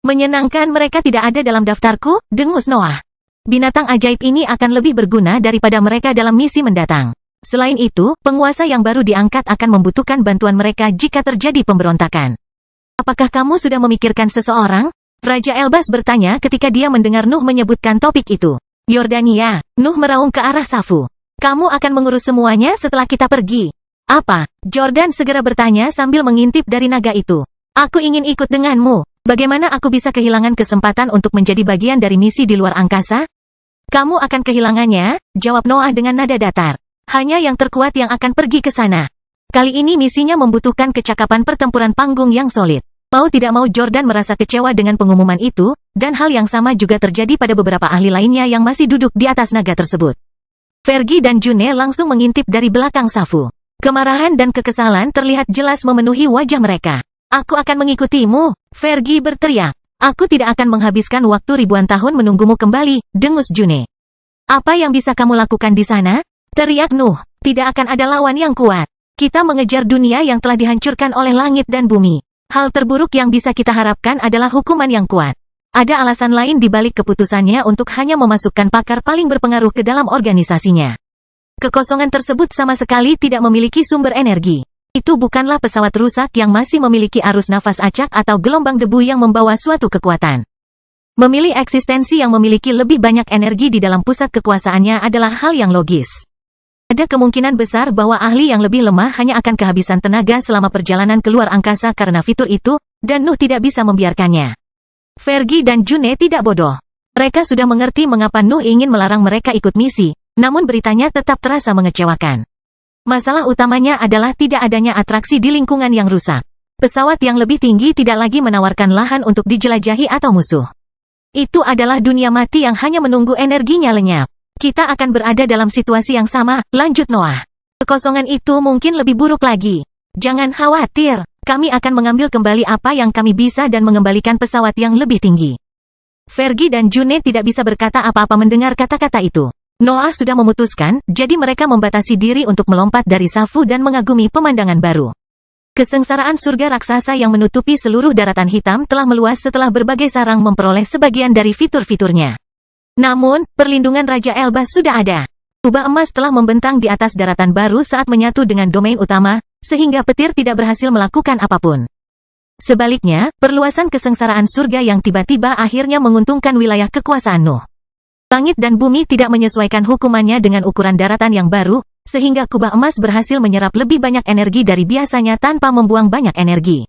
Menyenangkan mereka tidak ada dalam daftarku, dengus Noah. Binatang ajaib ini akan lebih berguna daripada mereka dalam misi mendatang. Selain itu, penguasa yang baru diangkat akan membutuhkan bantuan mereka jika terjadi pemberontakan. Apakah kamu sudah memikirkan seseorang? Raja Elbas bertanya ketika dia mendengar Nuh menyebutkan topik itu. Yordania, Nuh meraung ke arah Safu. Kamu akan mengurus semuanya setelah kita pergi. Apa? Jordan segera bertanya sambil mengintip dari naga itu. Aku ingin ikut denganmu. Bagaimana aku bisa kehilangan kesempatan untuk menjadi bagian dari misi di luar angkasa? Kamu akan kehilangannya, jawab Noah dengan nada datar. Hanya yang terkuat yang akan pergi ke sana. Kali ini misinya membutuhkan kecakapan pertempuran panggung yang solid. Mau tidak mau Jordan merasa kecewa dengan pengumuman itu, dan hal yang sama juga terjadi pada beberapa ahli lainnya yang masih duduk di atas naga tersebut. Fergie dan June langsung mengintip dari belakang Safu. Kemarahan dan kekesalan terlihat jelas memenuhi wajah mereka. Aku akan mengikutimu, Fergie berteriak. Aku tidak akan menghabiskan waktu ribuan tahun menunggumu kembali, dengus June. Apa yang bisa kamu lakukan di sana? Teriak Nuh. Tidak akan ada lawan yang kuat. Kita mengejar dunia yang telah dihancurkan oleh langit dan bumi. Hal terburuk yang bisa kita harapkan adalah hukuman yang kuat. Ada alasan lain di balik keputusannya untuk hanya memasukkan pakar paling berpengaruh ke dalam organisasinya. Kekosongan tersebut sama sekali tidak memiliki sumber energi. Itu bukanlah pesawat rusak yang masih memiliki arus nafas acak atau gelombang debu yang membawa suatu kekuatan. Memilih eksistensi yang memiliki lebih banyak energi di dalam pusat kekuasaannya adalah hal yang logis. Ada kemungkinan besar bahwa ahli yang lebih lemah hanya akan kehabisan tenaga selama perjalanan keluar angkasa karena fitur itu, dan Nuh tidak bisa membiarkannya. Fergie dan June tidak bodoh. Mereka sudah mengerti mengapa Nuh ingin melarang mereka ikut misi, namun beritanya tetap terasa mengecewakan. Masalah utamanya adalah tidak adanya atraksi di lingkungan yang rusak. Pesawat yang lebih tinggi tidak lagi menawarkan lahan untuk dijelajahi atau musuh. Itu adalah dunia mati yang hanya menunggu energinya lenyap. Kita akan berada dalam situasi yang sama, lanjut Noah. Kekosongan itu mungkin lebih buruk lagi. Jangan khawatir, kami akan mengambil kembali apa yang kami bisa dan mengembalikan pesawat yang lebih tinggi. Fergie dan June tidak bisa berkata apa-apa mendengar kata-kata itu. Noah sudah memutuskan, jadi mereka membatasi diri untuk melompat dari Safu dan mengagumi pemandangan baru. Kesengsaraan surga raksasa yang menutupi seluruh daratan hitam telah meluas setelah berbagai sarang memperoleh sebagian dari fitur-fiturnya. Namun, perlindungan Raja Elbas sudah ada. Kubah emas telah membentang di atas daratan baru saat menyatu dengan domain utama, sehingga petir tidak berhasil melakukan apapun. Sebaliknya, perluasan kesengsaraan surga yang tiba-tiba akhirnya menguntungkan wilayah kekuasaan Nuh. Langit dan bumi tidak menyesuaikan hukumannya dengan ukuran daratan yang baru, sehingga kubah emas berhasil menyerap lebih banyak energi dari biasanya tanpa membuang banyak energi.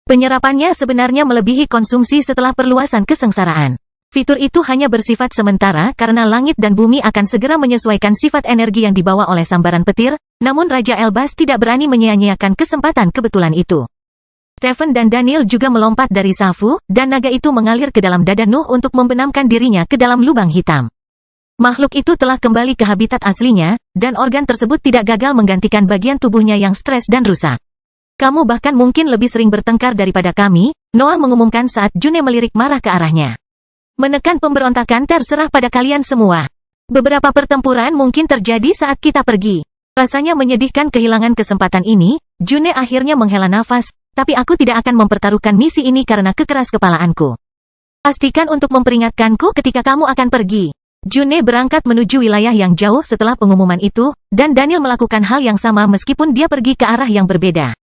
Penyerapannya sebenarnya melebihi konsumsi setelah perluasan kesengsaraan. Fitur itu hanya bersifat sementara karena langit dan bumi akan segera menyesuaikan sifat energi yang dibawa oleh sambaran petir, namun Raja Elbas tidak berani menyia-nyiakan kesempatan kebetulan itu. Stephen dan Daniel juga melompat dari Safu, dan naga itu mengalir ke dalam dada Nuh untuk membenamkan dirinya ke dalam lubang hitam. Makhluk itu telah kembali ke habitat aslinya, dan organ tersebut tidak gagal menggantikan bagian tubuhnya yang stres dan rusak. Kamu bahkan mungkin lebih sering bertengkar daripada kami, Noah mengumumkan saat June melirik marah ke arahnya. Menekan pemberontakan terserah pada kalian semua. Beberapa pertempuran mungkin terjadi saat kita pergi. Rasanya menyedihkan kehilangan kesempatan ini, June akhirnya menghela nafas, tapi aku tidak akan mempertaruhkan misi ini karena kekeras kepalaanku. Pastikan untuk memperingatkanku ketika kamu akan pergi. June berangkat menuju wilayah yang jauh setelah pengumuman itu, dan Daniel melakukan hal yang sama meskipun dia pergi ke arah yang berbeda.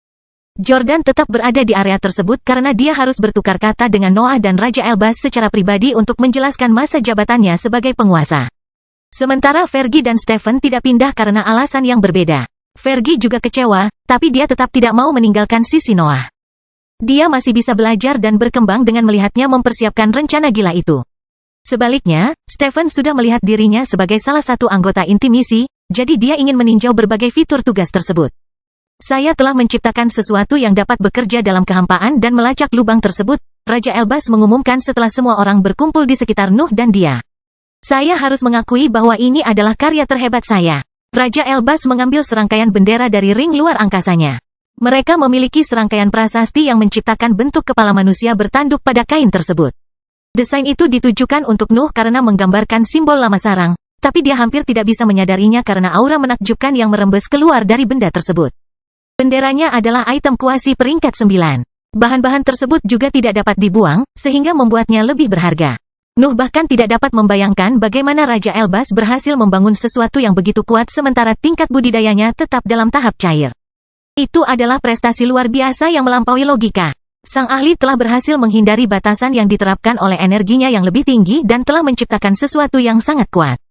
Jordan tetap berada di area tersebut karena dia harus bertukar kata dengan Noah dan Raja Elbas secara pribadi untuk menjelaskan masa jabatannya sebagai penguasa. Sementara Fergie dan Stephen tidak pindah karena alasan yang berbeda. Fergie juga kecewa, tapi dia tetap tidak mau meninggalkan sisi Noah. Dia masih bisa belajar dan berkembang dengan melihatnya mempersiapkan rencana gila itu. Sebaliknya, Stephen sudah melihat dirinya sebagai salah satu anggota inti misi, jadi dia ingin meninjau berbagai fitur tugas tersebut. Saya telah menciptakan sesuatu yang dapat bekerja dalam kehampaan dan melacak lubang tersebut, Raja Elbas mengumumkan setelah semua orang berkumpul di sekitar Nuh dan dia. Saya harus mengakui bahwa ini adalah karya terhebat saya. Raja Elbas mengambil serangkaian bendera dari ring luar angkasanya. Mereka memiliki serangkaian prasasti yang menciptakan bentuk kepala manusia bertanduk pada kain tersebut. Desain itu ditujukan untuk Nuh karena menggambarkan simbol lama sarang, tapi dia hampir tidak bisa menyadarinya karena aura menakjubkan yang merembes keluar dari benda tersebut. Benderanya adalah item kuasi peringkat 9. Bahan-bahan tersebut juga tidak dapat dibuang, sehingga membuatnya lebih berharga. Nuh bahkan tidak dapat membayangkan bagaimana Raja Elbas berhasil membangun sesuatu yang begitu kuat sementara tingkat budidayanya tetap dalam tahap cair. Itu adalah prestasi luar biasa yang melampaui logika. Sang ahli telah berhasil menghindari batasan yang diterapkan oleh energinya yang lebih tinggi dan telah menciptakan sesuatu yang sangat kuat.